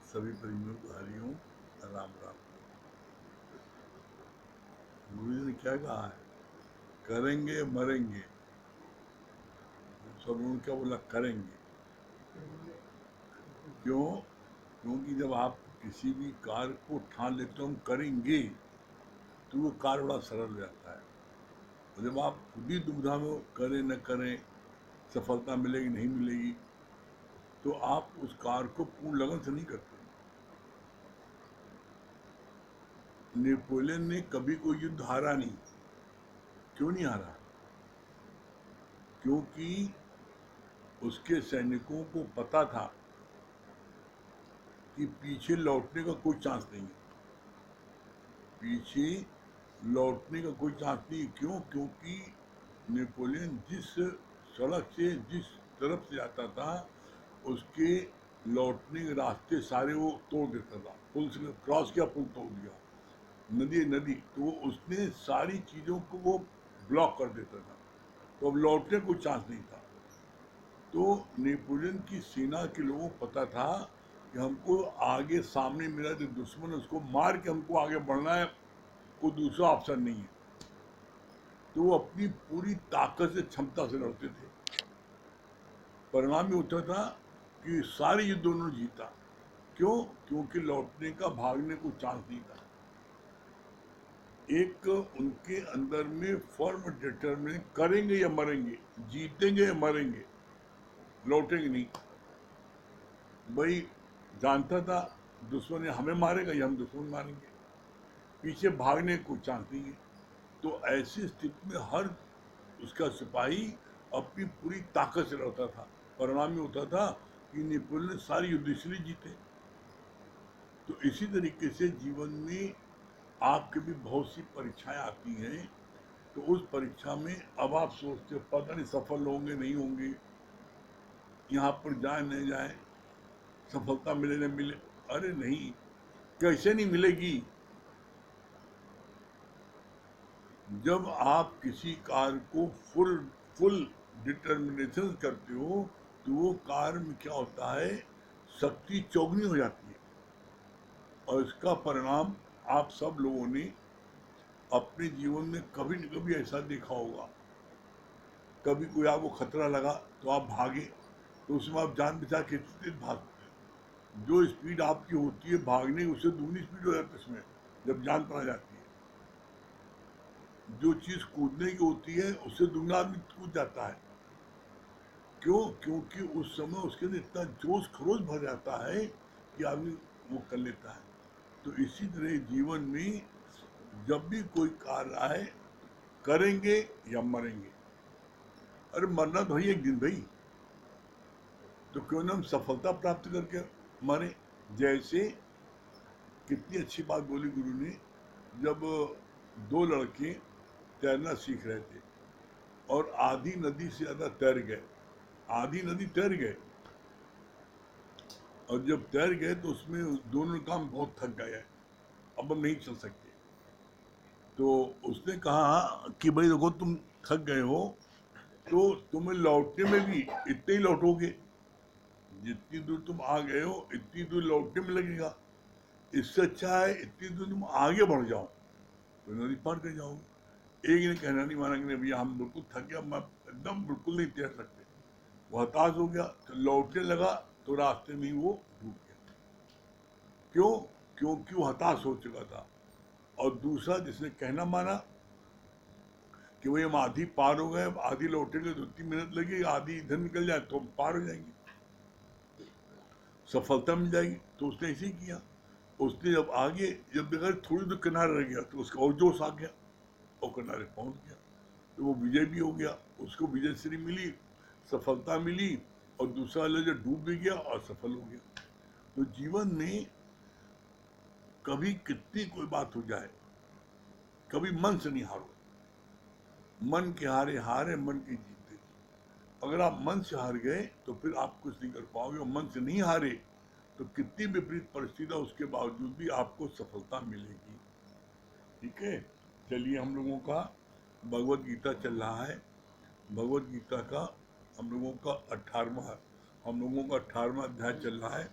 सभी प्रेमियों को हरिओम, राम राम। गुरु जी ने क्या कहा है? करेंगे मरेंगे। सब लोगों ने क्या बोला? करेंगे। क्यों? क्योंकि जब आप किसी भी कार्य को ठान लेते हो हम करेंगे, तो वो कार्य बड़ा सरल हो जाता है। और जब आप खुद ही दुविधा में हो, करें न करें, सफलता मिलेगी नहीं मिलेगी, तो आप उस कार्य को पूर्ण लगन से नहीं करते। नेपोलियन ने कभी कोई युद्ध हारा नहीं। क्यों नहीं हारा? क्योंकि उसके सैनिकों को पता था कि पीछे लौटने का कोई चांस नहीं है। पीछे लौटने का कोई चांस नहीं। क्यों? क्योंकि नेपोलियन जिस सड़क से, जिस तरफ से आता था, उसके लौटने के रास्ते सारे वो तोड़ देता था। पुल से क्रॉस किया, पुल तोड़ दिया, नदी नदी, तो उसने सारी चीज़ों को वो ब्लॉक कर देता था, तो अब लौटने को चांस नहीं था। तो नेपोलियन की सेना के लोगों को पता था कि हमको आगे सामने मेरा जो दुश्मन है उसको मार के हमको आगे बढ़ना है, कोई दूसरा ऑप्शन नहीं है। तो वो अपनी पूरी ताकत से, क्षमता से लड़ते थे। परिणाम ये होता था कि सारे युद्ध उन्होंने जीता। क्यों? क्योंकि लौटने का, भागने को चांस नहीं था। एक उनके अंदर में फर्म डिटरमिनेशन, करेंगे या मरेंगे, जीतेंगे या मरेंगे, लौटेंगे नहीं। भाई जानता था दुश्मन ने हमें मारेगा या हम दुश्मन मारेंगे, पीछे भागने को चांस नहीं है। तो ऐसी स्थिति में हर उसका सिपाही अपनी पूरी ताकत से लड़ता था। परिणाम ये होता था कि नेपोलियन ने सारी युद्ध इसलिए जीते। तो इसी तरीके से जीवन में आपके भी बहुत सी परीक्षाएं आती हैं। तो उस परीक्षा में अब आप सोचते हो पता नहीं सफल होंगे नहीं होंगे, यहाँ पर जाए नहीं जाए, सफलता मिले न मिले। अरे नहीं, कैसे नहीं मिलेगी? जब आप किसी कार्य को फुल फुल डिटर्मिनेशन करते हो, तो वो कार्य में क्या होता है, शक्ति चौगुनी हो जाती है। और इसका परिणाम आप सब लोगों ने अपने जीवन में कभी न कभी ऐसा देखा होगा। कभी कोई आपको खतरा लगा तो आप भागे, तो उसमें आप जान बचा के तेज भागते हैं। जो स्पीड आपकी होती है भागने की, उससे दुगनी स्पीड हो जाती है उसमें, जब जान पड़ा जाती है। जो चीज़ कूदने की होती है उससे दुगना आदमी कूद जाता है। क्यों? क्योंकि उस समय उसके अंदर इतना जोश खरोश भर जाता है कि आदमी वो कर लेता है। तो इसी तरह जीवन में जब भी कोई कार्य आए, करेंगे या मरेंगे। अरे मरना तो है एक दिन भाई, तो क्यों ना हम सफलता प्राप्त करके मरे। जैसे कितनी अच्छी बात बोली गुरु ने, जब दो लड़के तैरना सीख रहे थे और आधी नदी से ज़्यादा तैर गए, आधी नदी तैर गए, और जब तैर गए तो उसमें दोनों काम बहुत थक गए हैं, अब हम नहीं चल सकते। तो उसने कहा कि भाई देखो तुम थक गए हो, तो तुम्हें लौटने में भी इतने ही लौटोगे, जितनी दूर तुम आ गए हो इतनी दूर लौटने में लगेगा। इससे अच्छा है इतनी दूर तुम आगे बढ़ जाओ, तो नदी पार कर जाओगे। एक ने कहना नहीं माना कि नहीं भैया हम बिल्कुल थक गया, मैं एकदम बिल्कुल नहीं तैर सकते। वो हताश हो गया, तो लौटने लगा तो रास्ते में ही वो डूब गया। क्यों? क्योंकि वो हताश हो चुका था। और दूसरा जिसने कहना माना कि भाई हम आधी पार हो गए, अब आधी लौटेंगे तो 3 मिनट लगेगी, आधी इधर निकल जाए तो हम पार हो जाएंगे, सफलता मिल जाएगी। तो उसने ऐसे ही किया। उसने जब आगे जब देखा थोड़ी दूर किनारे रह गया, तो उसका और जोश आ गया और किनारे पहुंच गया। तो वो विजय भी हो गया, उसको विजय श्री मिली, सफलता मिली, और दूसरा वाला जो डूब भी गया और सफल हो गया। तो जीवन में कभी कितनी कोई बात हो जाए, कभी मन से नहीं हारो। मन के हारे हारे, मन के जीते। अगर आप मन से हार गए तो फिर आप कुछ नहीं कर पाओगे, और मन से नहीं हारे तो कितनी विपरीत परिस्थिति है उसके बावजूद भी आपको सफलता मिलेगी। ठीक है, चलिए हम लोगों का भगवत गीता चल रहा है। भगवत गीता का हम लोगों का 18वां अध्याय चल रहा है।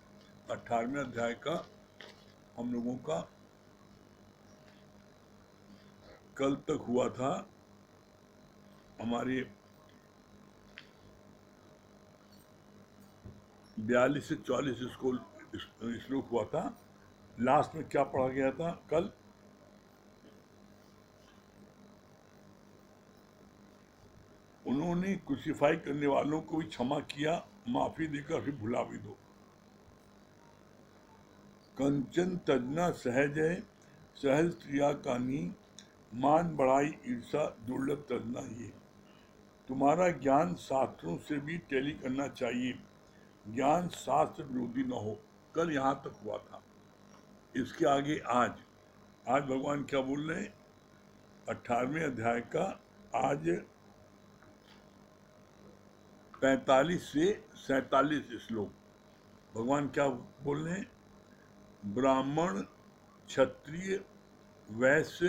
18वें अध्याय का हम लोगों का कल तक हुआ था। हमारे 42 से 44 श्लोक हुआ था। लास्ट में क्या पढ़ा गया था कल? उन्होंने क्रूसीफाई करने वालों को भी क्षमा किया, माफी देकर फिर भुला भी दो। कंचन तजना सहज है, सहज क्रिया कानी, मान बढ़ाई ईर्षा दुर्लभ तजना ये। तुम्हारा ज्ञान शास्त्रों से भी टैली करना चाहिए, ज्ञान शास्त्र विरोधी न हो। कल यहाँ तक हुआ था। इसके आगे आज भगवान क्या बोल रहे हैं? 18वें अध्याय का आज 45 से 47 श्लोक भगवान क्या बोल रहे हैं? ब्राह्मण, क्षत्रिय, वैश्य,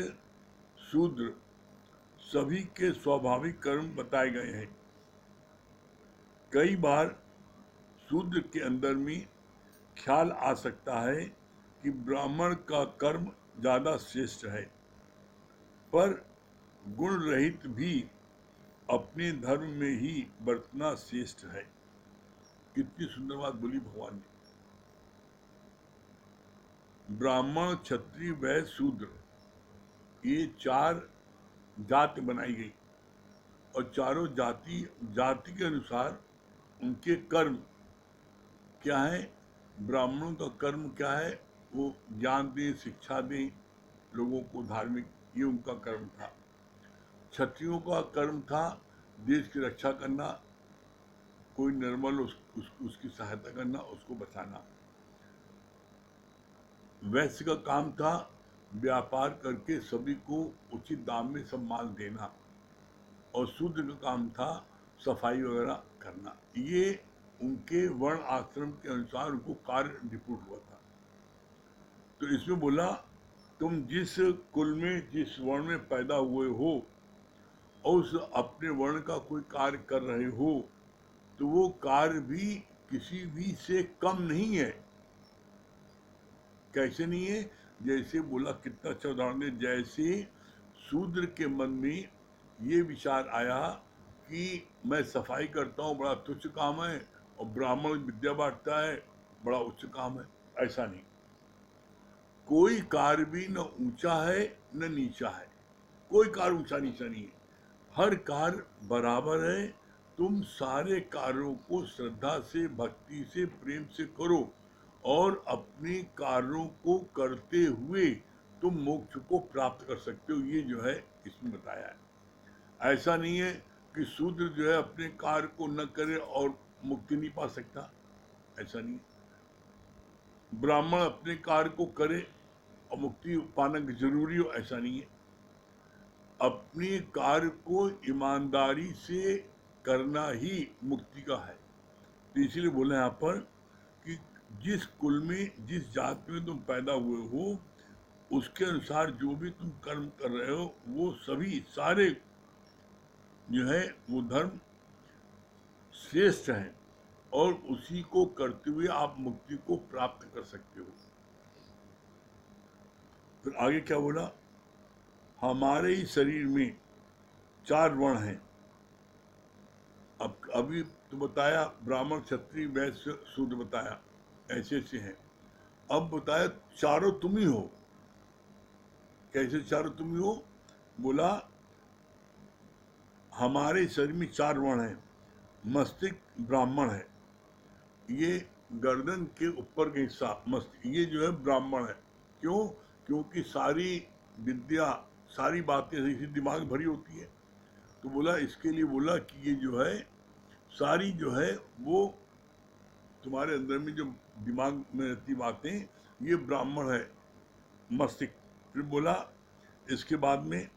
शूद्र सभी के स्वाभाविक कर्म बताए गए हैं। कई बार शूद्र के अंदर में ख्याल आ सकता है कि ब्राह्मण का कर्म ज्यादा श्रेष्ठ है, पर गुण रहित भी अपने धर्म में ही बरतना श्रेष्ठ है। कितनी सुंदर बात बोली भगवान ने। ब्राह्मण, क्षत्रिय, वैश्य, शूद्र, ये 4 जाति बनाई गई और चारों जाति के अनुसार उनके कर्म क्या है? ब्राह्मणों का कर्म क्या है? वो ज्ञान दें, शिक्षा दें लोगों को, धार्मिक, ये उनका कर्म था। क्षत्रियों का कर्म था देश की रक्षा करना, कोई निर्मल उसकी सहायता करना, उसको बचाना। वैश्य का काम था व्यापार करके सभी को उचित दाम में सब माल देना, और शूद्र का काम था सफाई वगैरह करना। ये उनके वर्ण आश्रम के अनुसार उनको कार्य डिपुट हुआ था। तो इसमें बोला, तुम जिस कुल में, जिस वर्ण में पैदा हुए हो और उस अपने वर्ण का कोई कार्य कर रहे हो, तो वो कार्य भी किसी भी से कम नहीं है। कैसे नहीं है? जैसे बोला, कितना अच्छा उदाहरण है। जैसे शूद्र के मन में ये विचार आया कि मैं सफाई करता हूँ, बड़ा तुच्छ काम है, और ब्राह्मण विद्या बांटता है, बड़ा उच्च काम है। ऐसा नहीं, कोई कार्य भी न ऊंचा है न नीचा है। कोई कार्य ऊंचा नीचा नहीं है, हर कार्य बराबर है। तुम सारे कार्यों को श्रद्धा से, भक्ति से, प्रेम से करो, और अपने कार्यों को करते हुए तुम मोक्ष को प्राप्त कर सकते हो। ये जो है इसमें बताया है। ऐसा नहीं है कि शूद्र जो है अपने कार्य को न करे और मुक्ति नहीं पा सकता, ऐसा नहीं। ब्राह्मण अपने कार्य को करे और मुक्ति पाना जरूरी हो, ऐसा नहीं है। अपने कार्य को ईमानदारी से करना ही मुक्ति का है। तो इसीलिए बोले यहाँ पर कि जिस कुल में, जिस जाति में तुम पैदा हुए हो, उसके अनुसार जो भी तुम कर्म कर रहे हो, वो सभी सारे जो है वो धर्म श्रेष्ठ हैं, और उसी को करते हुए आप मुक्ति को प्राप्त कर सकते हो। फिर आगे क्या बोला? हमारे ही शरीर में 4 वर्ण हैं। अब अभी तो बताया ब्राह्मण, क्षत्रिय, वैश्य, शूद्र बताया, ऐसे ऐसे हैं। अब बताया चारों तुम ही हो। कैसे चारों तुम ही हो? बोला हमारे शरीर में 4 वर्ण हैं। मस्तिष्क ब्राह्मण है, ये गर्दन के ऊपर का हिस्सा मस्तिष्क, ये जो है ब्राह्मण है। क्यों? क्योंकि सारी विद्या, सारी बातें इसी दिमाग भरी होती है। तो बोला इसके लिए, बोला कि ये जो है सारी जो है वो तुम्हारे अंदर में जो दिमाग में रहती बातें, ये ब्राह्मण है, मस्तिष्क। फिर बोला इसके बाद में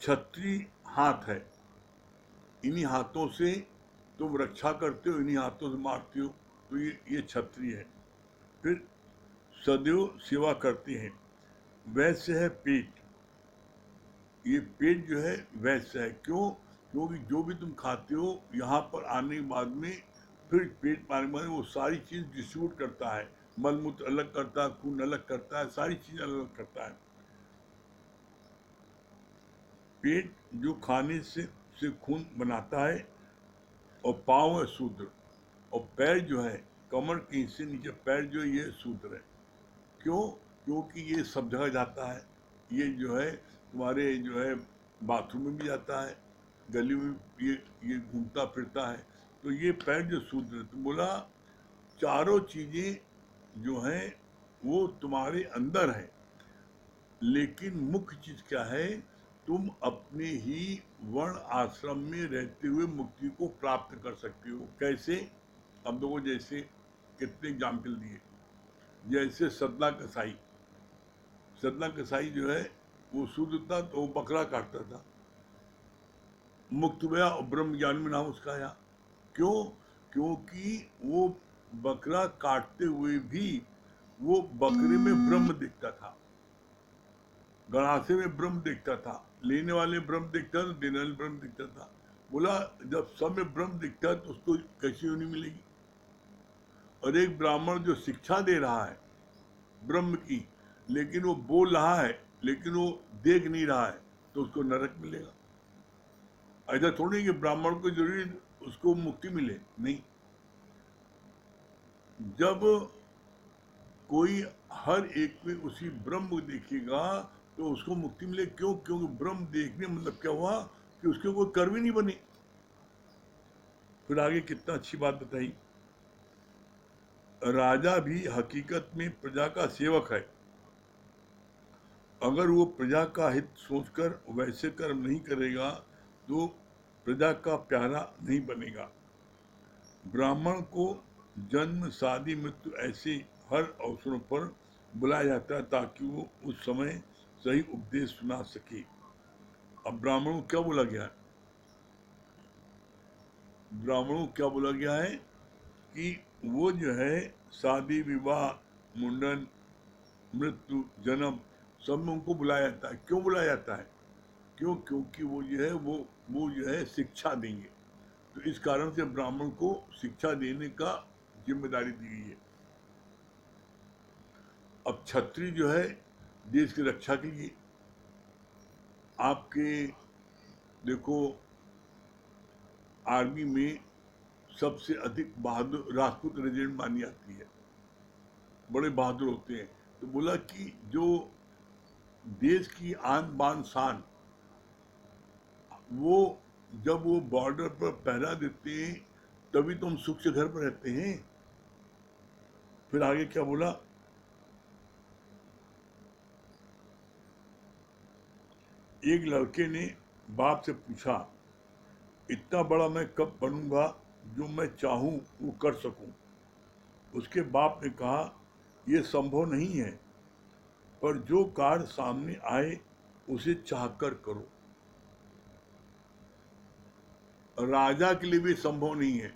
क्षत्रिय हाथ है, इन्हीं हाथों से तुम रक्षा करते हो, इन्हीं हाथों से मारते हो, तो ये क्षत्रिय है। फिर सदैव सेवा करते हैं। वैश्य है पेट, ये पेट जो है वैश्य है। क्यों? क्योंकि जो भी तुम खाते हो, यहाँ पर आने के बाद में फिर पेट मार्ग में वो सारी चीज डिस्ट्रीब्यूट करता है, मलमूत्र अलग करता है, खून अलग करता है, सारी चीज अलग करता है। पेट जो खाने से खून बनाता है, और पाँव है शूद्र, और पैर जो है कमर के हिस्से नीचे पैर जो है ये शूद्र है। क्यों? क्योंकि ये सब जगह जाता है। ये जो है तुम्हारे जो है बाथरूम में भी जाता है, गली में ये घूमता फिरता है। तो ये पैर जो शूद्र है, तो बोला चारों चीजें जो हैं वो तुम्हारे अंदर है, लेकिन मुख्य चीज क्या है? तुम अपने ही वर्ण आश्रम में रहते हुए मुक्ति को प्राप्त कर सकते हो। कैसे? अब देखो, जैसे कितने एग्जाम्पल दिए। जैसे सतना कसाई, सतना कसाई जो है वो शुद्ध था, तो वो बकरा काटता था, मुक्त हुआ और ब्रह्म ज्ञान में नाम उसका आया। क्यों? क्योंकि वो बकरा काटते हुए भी वो बकरे में ब्रह्म दिखता था, गणासे में ब्रह्म दिखता था, लेने वाले ब्रह्म दिखता था, देने वाले ब्रह्म दिखता था। बोला जब सब में ब्रह्म दिखता है तो उसको कैसी योनि मिलेगी? और एक ब्राह्मण जो शिक्षा दे रहा है ब्रह्म की, लेकिन वो बोल रहा है लेकिन वो देख नहीं रहा है, तो उसको नरक मिलेगा। ऐसा थोड़ी कि ब्राह्मण को जरूरी उसको मुक्ति मिले, नहीं। जब कोई हर एक में उसी ब्रह्म को देखेगा तो उसको मुक्ति मिले। क्यों? क्योंकि ब्रह्म देखने मतलब क्या हुआ कि उसके कोई कर्म ही नहीं बने। फिर आगे कितना अच्छी बात बताई, राजा भी हकीकत में प्रजा का सेवक है। अगर वो प्रजा का हित सोचकर वैसे कर्म नहीं करेगा तो प्रजा का प्यारा नहीं बनेगा। ब्राह्मण को जन्म, शादी, मृत्यु ऐसे हर अवसरों पर बुलाया जाता है ताकि वो उस समय सही उपदेश सुना सके। अब ब्राह्मणों को क्या बोला गया है? ब्राह्मणों को क्या बोला गया है कि वो जो है शादी, विवाह, मुंडन, मृत्यु, जन्म, सब में उनको बुलाया जाता है। क्यों बुलाया जाता है? क्यों? क्योंकि वो जो है वो जो है शिक्षा देंगे। तो इस कारण से ब्राह्मण को शिक्षा देने का जिम्मेदारी दी गई है। अब क्षत्रिय जो है देश की रक्षा के लिए, आपके देखो आर्मी में सबसे अधिक बहादुर राजपूत रेजिमेंट मानी जाती है, बड़े बहादुर होते हैं। तो बोला कि जो देश की आन बान शान, वो जब वो बॉर्डर पर पहरा देते हैं तभी तो हम सुख से घर पर रहते हैं। फिर आगे क्या बोला, एक लड़के ने बाप से पूछा, इतना बड़ा मैं कब बनूंगा जो मैं चाहूं वो कर सकूं? उसके बाप ने कहा, यह संभव नहीं है, पर जो कार्य सामने आए उसे चाहकर करो। राजा के लिए भी संभव नहीं है,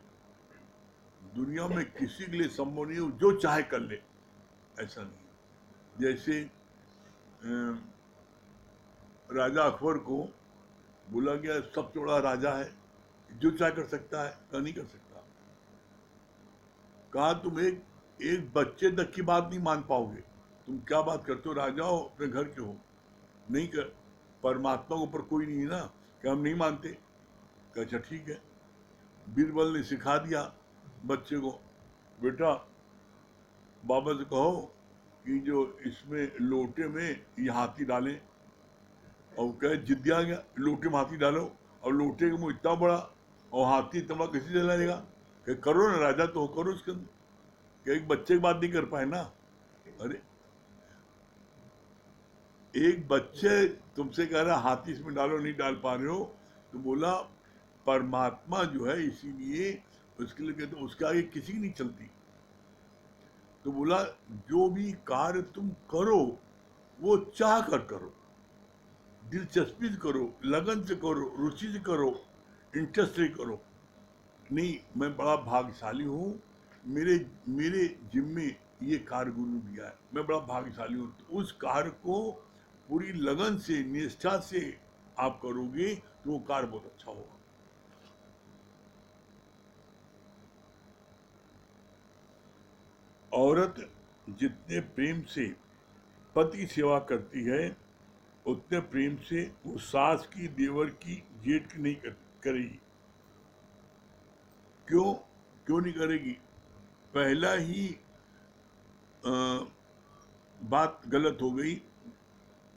दुनिया में किसी के लिए संभव नहीं है जो चाहे कर ले, ऐसा नहीं। जैसे राजा अकबर को बोला गया सबसे बड़ा राजा है, जो चाहे कर सकता है, नहीं कर सकता। कहा तुम एक बच्चे तक की बात नहीं मान पाओगे, तुम क्या बात करते हो? राजा हो, अपने घर के हो, नहीं कर। परमात्मा के ऊपर कोई नहीं है ना कि हम नहीं मानते। अच्छा ठीक है। बीरबल ने सिखा दिया बच्चे को, बेटा बाबा से कहो कि जो इसमें लोटे में ये हाथी डालें, और कहे जिद्दी आ गया, लोटे में हाथी डालो, और लोटे का मुंह इतना बड़ा और हाथी इतना कैसे जलाएगा? कि करो ना राजा, तो करो इसके अंदर। कि एक बच्चे की बात नहीं कर पाए ना। अरे एक बच्चे तुमसे कह रहा हाथी इसमें डालो, नहीं डाल पा रहे हो, तो बोला परमात्मा जो है इसीलिए उसके लिए कहते उसके आगे किसी की नहीं चलती। तो बोला जो भी कार्य तुम करो वो चाह कर करो, दिलचस्पी से करो, लगन से करो, रुचि से करो, इंटरेस्ट से करो। नहीं, मैं बड़ा भाग्यशाली हूँ, मेरे मेरे जिम्मे ये कार्य गुरु ने दिया है, मैं बड़ा भाग्यशाली हूँ। तो उस कार्य को पूरी लगन से, निष्ठा से आप करोगे तो वो कार्य बहुत अच्छा होगा। औरत जितने प्रेम से पति की सेवा करती है उतने प्रेम से वो सास की, देवर की, जेठ की नहीं करेगी। क्यों? क्यों नहीं करेगी? पहला ही अ, बात गलत हो गई।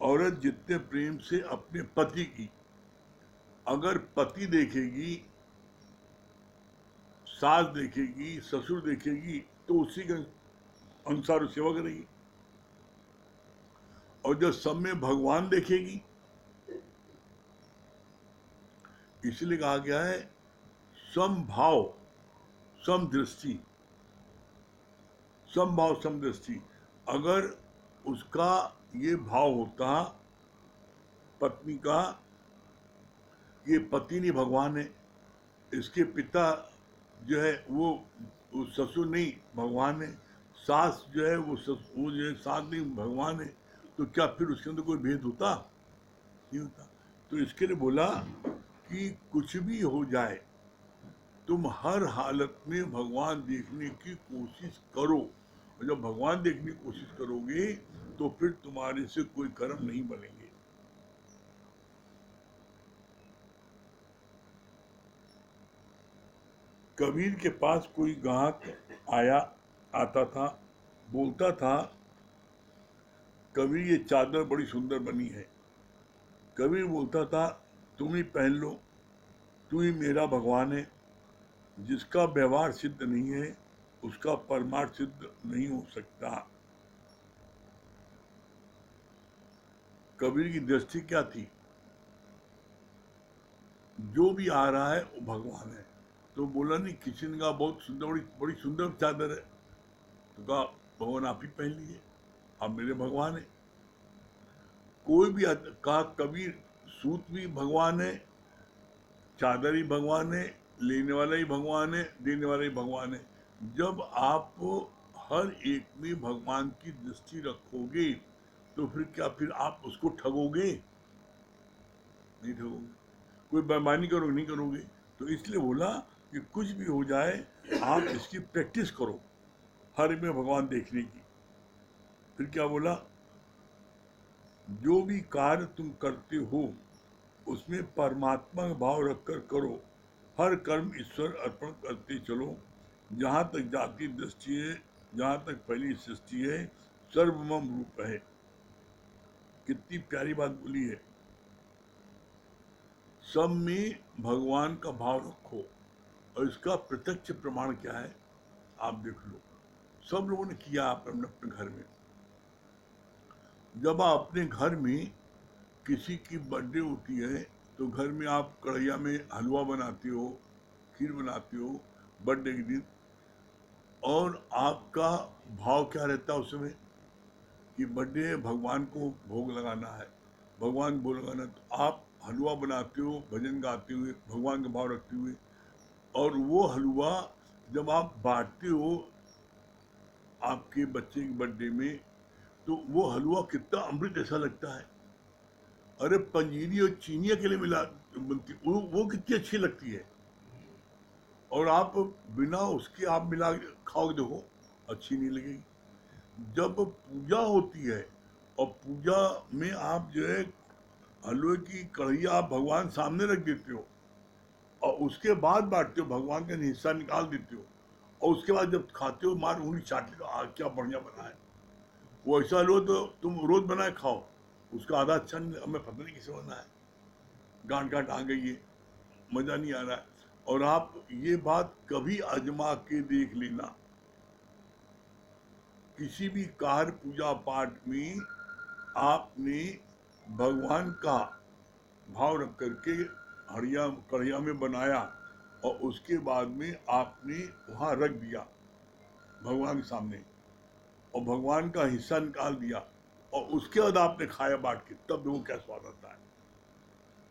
औरत जितने प्रेम से अपने पति की, अगर पति देखेगी, सास देखेगी, ससुर देखेगी, तो उसी के अनुसार सेवा करेगी। और जब सब में भगवान देखेगी, इसलिए कहा गया है समभाव समदृष्टि। समभाव समदृष्टि, अगर उसका ये भाव होता पत्नी का, ये पति नहीं भगवान है, इसके पिता जो है वो ससुर नहीं भगवान है, सास जो है वो जो है सास नहीं भगवान है, तो क्या फिर उसके अंदर कोई भेद होता? नहीं होता। तो इसके लिए बोला कि कुछ भी हो जाए, तुम हर हालत में भगवान देखने की कोशिश करो। और जब भगवान देखने की कोशिश करोगे तो फिर तुम्हारे से कोई कर्म नहीं बनेंगे। कबीर के पास कोई ग्राहक आता था, बोलता था, कबीर ये चादर बड़ी सुंदर बनी है। कबीर बोलता था, तुम ही पहन लो, तू ही मेरा भगवान है। जिसका व्यवहार सिद्ध नहीं है उसका परमार्थ सिद्ध नहीं हो सकता। कबीर की दृष्टि क्या थी? जो भी आ रहा है वो भगवान है। तो बोला नहीं, किसी ने कहा बहुत सुंदर, बड़ी बड़ी सुंदर चादर है, तो कहा भगवान आप ही पहन लीजिए, आप मेरे भगवान है। कोई भी कहा कबीर सूत भी भगवान है, चादर ही भगवान है, लेने वाला ही भगवान है, देने वाला ही भगवान है। जब आप हर एक में भगवान की दृष्टि रखोगे तो फिर क्या फिर आप उसको ठगोगे? नहीं ठगोगे। कोई बेईमानी करोगे? नहीं करोगे। तो इसलिए बोला कि कुछ भी हो जाए आप इसकी प्रैक्टिस करो, हर में भगवान देखने की। फिर क्या बोला? जो भी कार्य तुम करते हो उसमें परमात्मा का भाव रखकर करो, हर कर्म ईश्वर अर्पण करते चलो। जहाँ तक जाति दृष्टि है, जहाँ तक पहली सृष्टि है, सर्वमम रूप है। कितनी प्यारी बात बोली है। सब में भगवान का भाव रखो। और इसका प्रत्यक्ष प्रमाण क्या है आप देख लो। सब लोगों ने किया अपने अपने घर में। जब आप अपने घर में किसी की बर्थडे होती है तो घर में आप कढ़ैया में हलवा बनाते हो, खीर बनाते हो बर्थडे के दिन, और आपका भाव क्या रहता है उस समय कि बर्थडे है, भगवान को भोग लगाना है, भगवान को भोग लगाना है, तो आप हलवा बनाते हो भजन गाते हुए, भगवान का भाव रखते हुए। और वो हलवा जब आप बांटते हो आपके बच्चे की बर्थडे में, तो वो हलवा कितना अमृत ऐसा लगता है। अरे पंजीरी और चीनी अकेले मिला बनती, वो कितनी अच्छी लगती है। और आप बिना उसके आप मिला के खाओगे, देखो अच्छी नहीं लगेगी। जब पूजा होती है और पूजा में आप जो है हलवे की कढ़ैया आप भगवान सामने रख देते हो और उसके बाद बांटते हो, भगवान का हिस्सा निकाल देते हो, और उसके बाद जब खाते हो मार उंगली चाटते हो, क्या बढ़िया बना है। वो ऐसा लो तो तुम रोज बनाए खाओ, उसका आधा अच्छा नहीं, हमें पता नहीं किसे बना है, गांठ गांठ आ गई है, मजा नहीं आ रहा है। और आप ये बात कभी आजमा के देख लेना, किसी भी कार्य पूजा पाठ में आपने भगवान का भाव रख करके हड़िया कढ़िया में बनाया और उसके बाद में आपने वहां रख दिया भगवान के सामने, और भगवान का हिस्सा निकाल दिया, और उसके बाद आपने खाया बांट के, तब देखो क्या स्वाद आता है।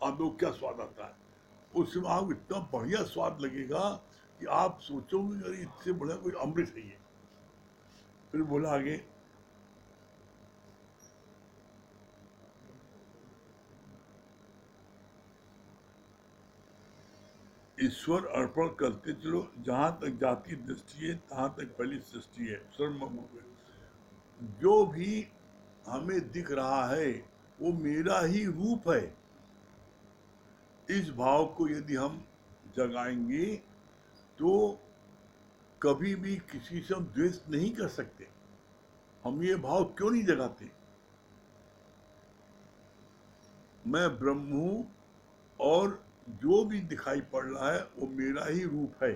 आप देखो क्या स्वाद आता है उसमें, आपको इतना बढ़िया स्वाद लगेगा कि आप सोचोगे अरे इससे बढ़िया कोई अमृत है ये। फिर बोला आगे, ईश्वर अर्पण करते चलो, जहां तक जाती दृष्टि है तहां तक फैली सृष्टि है। जो भी हमें दिख रहा है वो मेरा ही रूप है। इस भाव को यदि हम जगाएंगे तो कभी भी किसी से हम द्वेष नहीं कर सकते। हम ये भाव क्यों नहीं जगाते? मैं ब्रह्म हूं और जो भी दिखाई पड़ रहा है वो मेरा ही रूप है।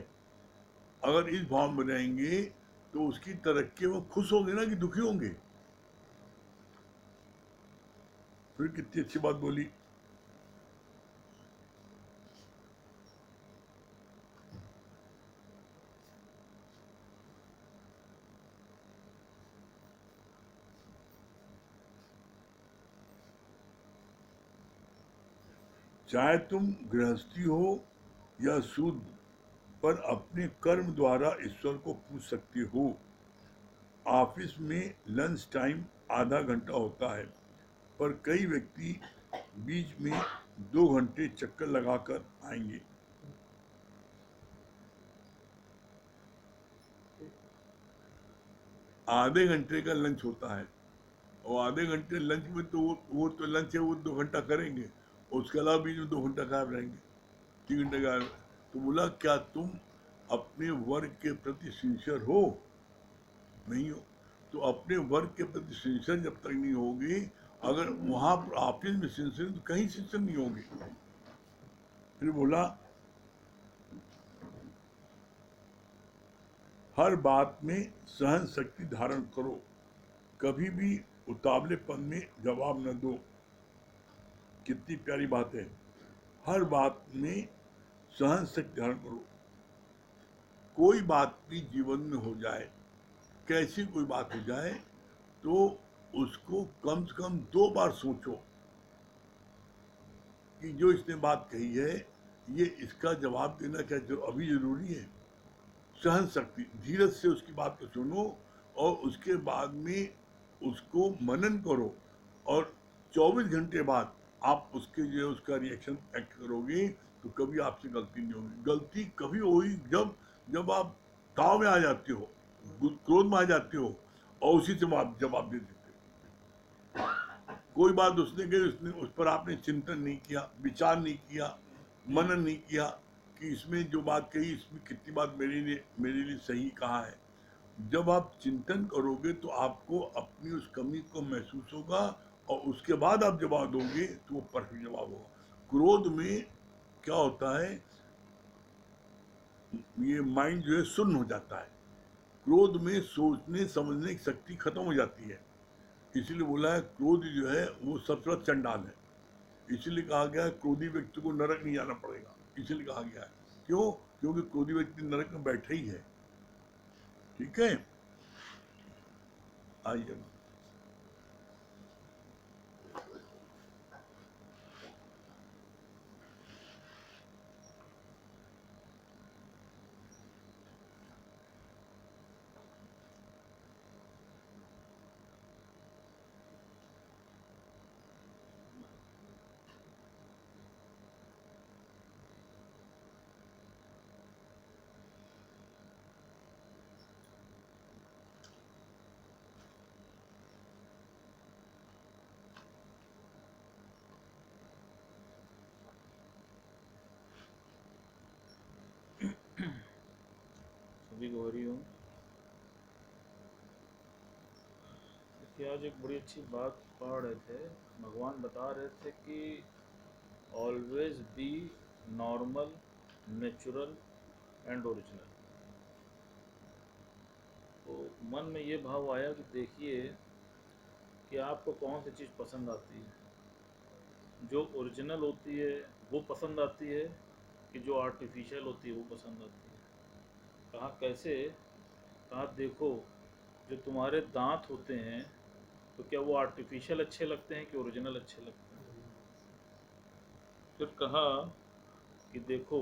अगर इस भाव में रहेंगे तो उसकी तरक्की में खुश होंगे ना कि दुखी होंगे? फिर कितनी अच्छी बात बोली। चाहे तुम गृहस्थी हो या शूद्र, पर अपने कर्म द्वारा ईश्वर को पूज सकते हो। ऑफिस में लंच टाइम आधा घंटा होता है, पर कई व्यक्ति बीच में 2 घंटे चक्कर लगाकर आएंगे। आधे घंटे का लंच होता है और आधे घंटे लंच में तो वो तो लंच है, वो 2 घंटा करेंगे, उसके अलावा बीच में 2 घंटा गायब रहेंगे, 3 घंटे गायब। तो बोला क्या तुम अपने वर्क के प्रति सिंसियर हो? नहीं हो। तो अपने वर्क के प्रति सिंसियर जब तक नहीं होगी, अगर वहां पर ऑफिस में सिंसियर तो कहीं सिंसियर नहीं होगी। फिर बोला हर बात में सहन शक्ति धारण करो, कभी भी उतावलेपन में जवाब न दो। कितनी प्यारी बात है। हर बात में सहन शक्ति धारण करो। कोई बात भी जीवन में हो जाए, कैसी कोई बात हो जाए, तो उसको कम से कम 2 बार सोचो कि जो इसने बात कही है ये इसका जवाब देना क्या जो अभी जरूरी है। सहन शक्ति, धीरज से उसकी बात को सुनो और उसके बाद में उसको मनन करो, और 24 घंटे बाद आप उसके जो है उसका रिएक्शन एक्ट करोगे तो कभी आपसे गलती नहीं होगी। गलती कभी होगी जब जब आप ताव में आ जाते हो, क्रोध में आ जाते हो और उसी से आप जवाब दे देते हो। कोई बात उसने कही, उसने उस पर आपने चिंतन नहीं किया, विचार नहीं किया, मनन नहीं किया कि इसमें जो बात कही इसमें कितनी बात मेरे लिए सही कहा है। जब आप चिंतन करोगे तो आपको अपनी उस कमी को महसूस होगा और उसके बाद आप जवाब दोगे तो वो परफेक्ट जवाब होगा। क्रोध में क्या होता है, ये माइंड जो है सुन्न हो जाता है। क्रोध में सोचने समझने की शक्ति खत्म हो जाती है। इसीलिए बोला है क्रोध जो है वो सबसे बड़ा चंडाल है। इसीलिए कहा गया है क्रोधी व्यक्ति को नरक नहीं जाना पड़ेगा, इसीलिए कहा गया है। क्यों? क्योंकि क्रोधी व्यक्ति नरक में बैठे ही है। ठीक है, आइए। सभी को हो रही हूँ। देखिए आज एक बड़ी अच्छी बात पढ़ रहे थे। भगवान बता रहे थे कि always be normal, natural and original. तो मन में ये भाव आया कि देखिए कि आपको कौन सी चीज़ पसंद आती है, जो ओरिजिनल होती है वो पसंद आती है कि जो आर्टिफिशियल होती है वो पसंद आती है। कहा कैसे? कहा देखो, जो तुम्हारे दांत होते हैं तो क्या वो आर्टिफिशियल अच्छे लगते हैं कि ओरिजिनल अच्छे लगते हैं? फिर कहा कि देखो,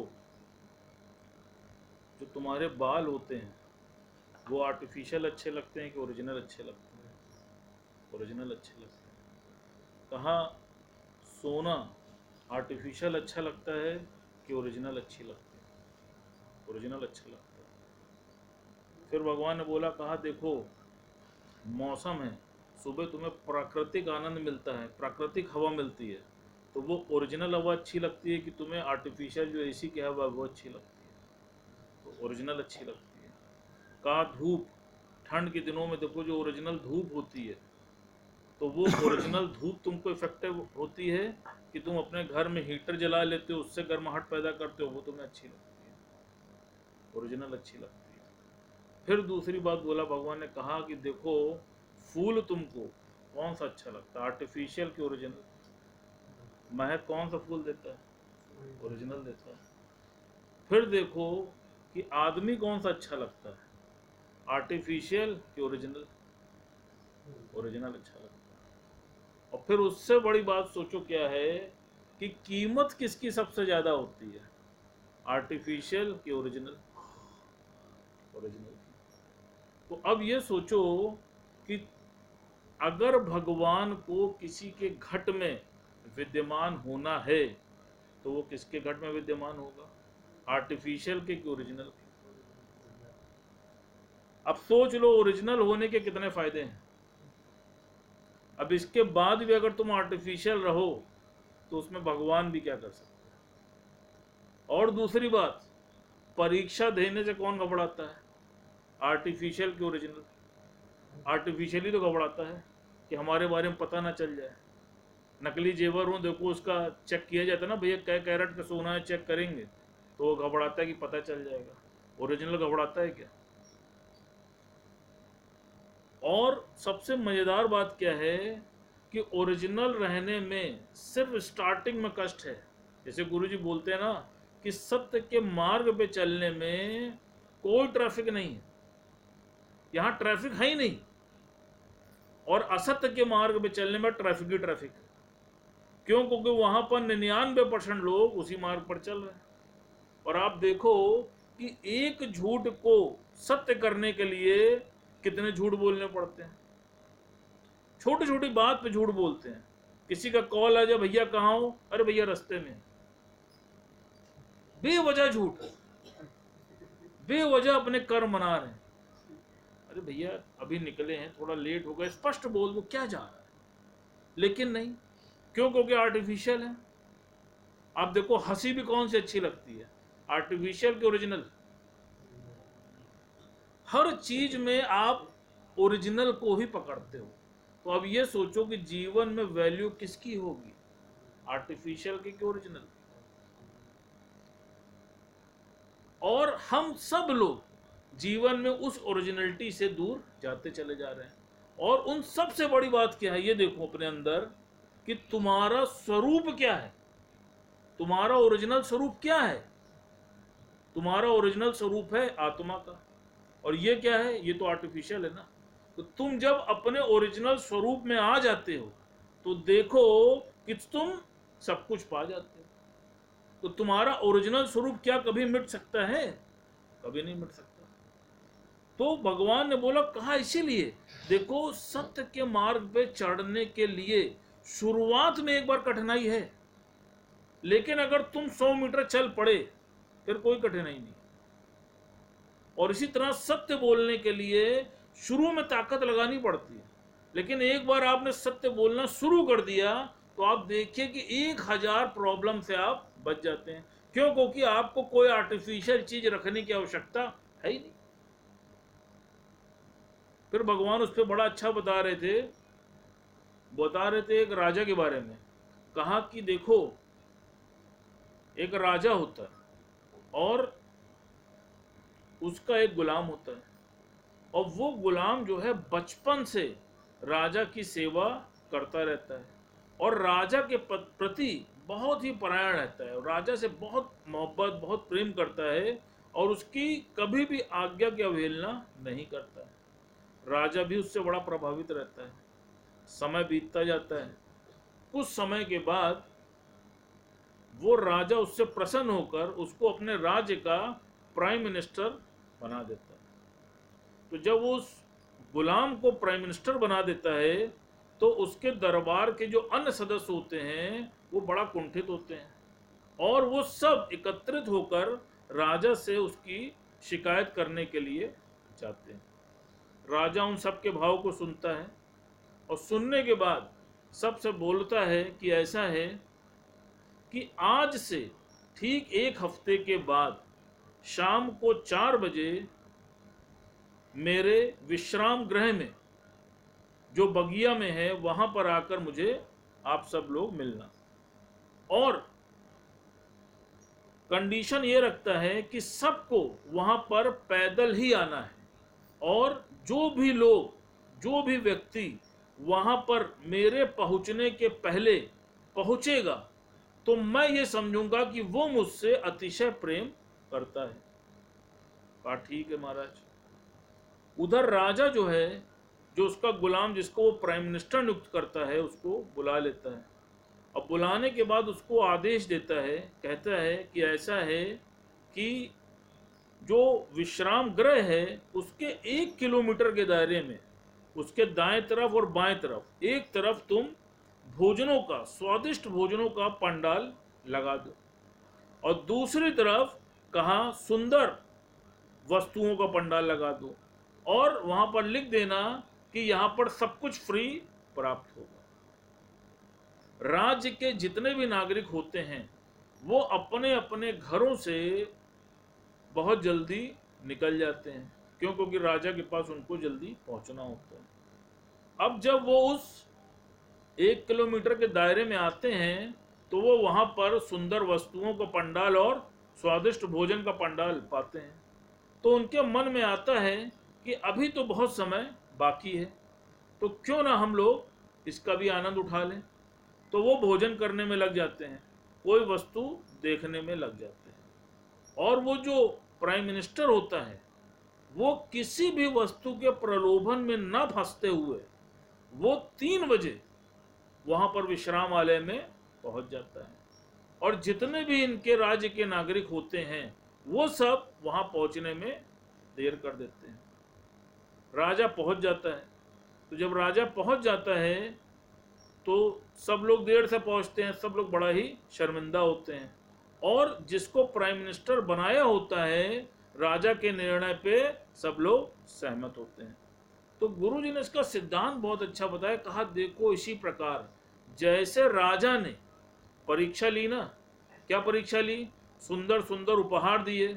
जो तुम्हारे बाल होते हैं वो आर्टिफिशियल अच्छे लगते हैं कि ओरिजिनल अच्छे लगते हैं? ओरिजिनल अच्छे लगते हैं। कहा सोना आर्टिफिशियल अच्छा लगता है कि ओरिजिनल अच्छी लगती है? ओरिजिनल अच्छा लगता है। फिर भगवान ने बोला, कहा देखो मौसम है, सुबह तुम्हें प्राकृतिक आनंद मिलता है, प्राकृतिक हवा मिलती है, तो वो ओरिजिनल हवा अच्छी लगती है कि तुम्हें आर्टिफिशियल जो एसी की हवा वो अच्छी लगती है? तो ओरिजिनल अच्छी लगती है। कहा धूप, ठंड के दिनों में देखो जो ओरिजिनल धूप होती है, तो वो ओरिजिनल धूप तुमको इफेक्टिव होती है कि तुम अपने घर में हीटर जला लेते हो, उससे गर्माहट पैदा करते हो, वो तुम्हें अच्छी लगती है, ओरिजिनल अच्छी लगती है। फिर दूसरी बात बोला भगवान ने, कहा कि देखो फूल तुमको कौन सा अच्छा लगता है, आर्टिफिशियल कि ओरिजिनल? महक कौन सा फूल देता है? ओरिजिनल देता है। फिर देखो कि आदमी कौन सा अच्छा लगता है, आर्टिफिशियल कि ओरिजिनल? ओरिजिनल अच्छा लगता है। और फिर उससे बड़ी बात सोचो क्या है कि कीमत किसकी सबसे ज्यादा होती है, आर्टिफिशियल कि ओरिजिनल? ओरिजिनल की। तो अब ये सोचो कि अगर भगवान को किसी के घट में विद्यमान होना है तो वो किसके घट में विद्यमान होगा, आर्टिफिशियल के कि ओरिजिनल के? अब सोच लो ओरिजिनल होने के कितने फायदे हैं। अब इसके बाद भी अगर तुम आर्टिफिशियल रहो तो उसमें भगवान भी क्या कर सकते हैं। और दूसरी बात, परीक्षा देने से कौन घबराता है, आर्टिफिशियल कि ओरिजिनल? आर्टिफिशियली तो घबराता है कि हमारे बारे में पता ना चल जाए। नकली जेवर हो, देखो उसका चेक किया जाता है ना, भैया क्या कैरेट का सोना है, चेक करेंगे, तो वो घबराता है कि पता चल जाएगा। ओरिजिनल घबराता है क्या? और सबसे मजेदार बात क्या है कि ओरिजिनल रहने में सिर्फ स्टार्टिंग में कष्ट है। जैसे गुरुजी बोलते हैं ना कि सत्य के मार्ग पे चलने में कोई ट्रैफिक नहीं है, यहां ट्रैफिक है ही नहीं, और असत्य के मार्ग पे चलने में ट्रैफिक ही ट्रैफिक है। क्यों? क्योंकि वहां पर 99% लोग उसी मार्ग पर चल रहे हैं। और आप देखो कि एक झूठ को सत्य करने के लिए कितने झूठ बोलने पड़ते हैं। छोटी छोटी बात पे झूठ बोलते हैं। किसी का कॉल आ जाए, भैया कहाँ हो, अरे भैया रास्ते में। बेवजह झूठ, बेवजह अपने कर्म बना रहे हैं। अरे भैया अभी निकले हैं, थोड़ा लेट हो गए, स्पष्ट बोल दो क्या जा रहा है। लेकिन नहीं, क्यों? क्योंकि आर्टिफिशियल है। आप देखो हंसी भी कौन सी अच्छी लगती है, आर्टिफिशियल कि ओरिजिनल? हर चीज में आप ओरिजिनल को ही पकड़ते हो। तो अब ये सोचो कि जीवन में वैल्यू किसकी होगी, आर्टिफिशियल की कि ओरिजिनल? और हम सब लोग जीवन में उस ओरिजिनलिटी से दूर जाते चले जा रहे हैं। और उन सबसे बड़ी बात क्या है, ये देखो अपने अंदर कि तुम्हारा स्वरूप क्या है, तुम्हारा ओरिजिनल स्वरूप क्या है। तुम्हारा ओरिजिनल स्वरूप है आत्मा का, और ये क्या है, ये तो आर्टिफिशियल है ना। तो तुम जब अपने ओरिजिनल स्वरूप में आ जाते हो तो देखो कि तुम सब कुछ पा जाते हो। तो तुम्हारा ओरिजिनल स्वरूप क्या कभी मिट सकता है? कभी नहीं मिट सकता। तो भगवान ने बोला, कहा इसीलिए देखो सत्य के मार्ग पे चढ़ने के लिए शुरुआत में एक बार कठिनाई है, लेकिन अगर तुम 100 मीटर चल पड़े फिर कोई कठिनाई नहीं। और इसी तरह सत्य बोलने के लिए शुरू में ताकत लगानी पड़ती है, लेकिन एक बार आपने सत्य बोलना शुरू कर दिया तो आप देखिए कि 1000 प्रॉब्लम से आप बच जाते हैं। क्यों? क्योंकि आपको कोई आर्टिफिशियल चीज रखने की आवश्यकता है ही नहीं। फिर भगवान उस पर बड़ा अच्छा बता रहे थे एक राजा के बारे में। कहा कि देखो एक राजा होता है और उसका एक गुलाम होता है, और वो गुलाम जो है बचपन से राजा की सेवा करता रहता है और राजा के प्रति बहुत ही परायण रहता है, राजा से बहुत मोहब्बत बहुत प्रेम करता है और उसकी कभी भी आज्ञा की अवहेलना नहीं करता है। राजा भी उससे बड़ा प्रभावित रहता है। समय बीतता जाता है, कुछ समय के बाद वो राजा उससे प्रसन्न होकर उसको अपने राज्य का प्राइम मिनिस्टर बना देता है। तो जब वो उस गुलाम को प्राइम मिनिस्टर बना देता है तो उसके दरबार के जो अन्य सदस्य होते हैं वो बड़ा कुंठित होते हैं और वो सब एकत्रित होकर राजा से उसकी शिकायत करने के लिए जाते हैं। राजा उन सब के भाव को सुनता है और सुनने के बाद सबसे बोलता है कि ऐसा है कि आज से ठीक 1 हफ्ते के बाद शाम को 4 बजे मेरे विश्राम गृह में जो बगिया में है वहां पर आकर मुझे आप सब लोग मिलना। और कंडीशन ये रखता है कि सबको वहां पर पैदल ही आना है, और जो भी व्यक्ति वहां पर मेरे पहुंचने के पहले पहुंचेगा तो मैं ये समझूंगा कि वो मुझसे अतिशय प्रेम करता है। कहा ठीक है महाराज। उधर राजा जो है, जो उसका गुलाम जिसको वो प्राइम मिनिस्टर नियुक्त करता है, उसको बुला लेता है। अब बुलाने के बाद उसको आदेश देता है, कहता है कि ऐसा है कि जो विश्राम गृह है उसके 1 किलोमीटर के दायरे में उसके दाएं तरफ और बाएं तरफ एक तरफ तुम भोजनों का, स्वादिष्ट भोजनों का पंडाल लगा दो, और दूसरी तरफ कहा सुंदर वस्तुओं का पंडाल लगा दो, और वहां पर लिख देना कि यहां पर सब कुछ फ्री प्राप्त होगा। राज्य के जितने भी नागरिक होते हैं वो अपने अपने घरों से बहुत जल्दी निकल जाते हैं, क्योंकि राजा के पास उनको जल्दी पहुंचना होता है। अब जब वो उस 1 किलोमीटर के दायरे में आते हैं तो वो वहां पर सुंदर वस्तुओं का पंडाल और स्वादिष्ट भोजन का पंडाल पाते हैं। तो उनके मन में आता है कि अभी तो बहुत समय बाकी है, तो क्यों ना हम लोग इसका भी आनंद उठा लें। तो वो भोजन करने में लग जाते हैं, कोई वस्तु देखने में लग जाते हैं। और वो जो प्राइम मिनिस्टर होता है वो किसी भी वस्तु के प्रलोभन में न फंसते हुए वो 3 बजे वहां पर विश्रामालय में पहुंच जाता है, और जितने भी इनके राज्य के नागरिक होते हैं वो सब वहां पहुंचने में देर कर देते हैं। राजा पहुंच जाता है, तो जब राजा पहुंच जाता है तो सब लोग देर से पहुंचते हैं, सब लोग बड़ा ही शर्मिंदा होते हैं, और जिसको प्राइम मिनिस्टर बनाया होता है राजा के निर्णय पे सब लोग सहमत होते हैं। तो गुरु जी ने इसका सिद्धांत बहुत अच्छा बताया। कहा देखो इसी प्रकार जैसे राजा ने परीक्षा ली ना, क्या परीक्षा ली, सुंदर सुंदर उपहार दिए,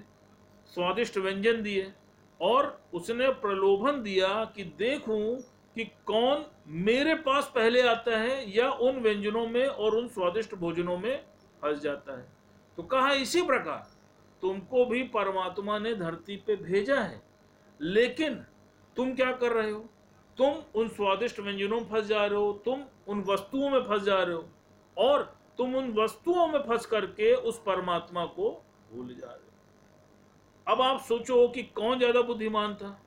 स्वादिष्ट व्यंजन दिए, और उसने प्रलोभन दिया कि देखूं कि कौन मेरे पास पहले आता है या उन व्यंजनों में और उन स्वादिष्ट भोजनों में फंस जाता है। तो कहा इसी प्रकार तुमको भी परमात्मा ने धरती पे भेजा है, लेकिन तुम क्या कर रहे हो, तुम उन स्वादिष्ट व्यंजनों में फंस जा रहे हो, तुम उन वस्तुओं में फंस जा रहे हो, और तुम उन वस्तुओं में फंस करके उस परमात्मा को भूल जा रहे हो। अब आप सोचो कि कौन ज्यादा बुद्धिमान था,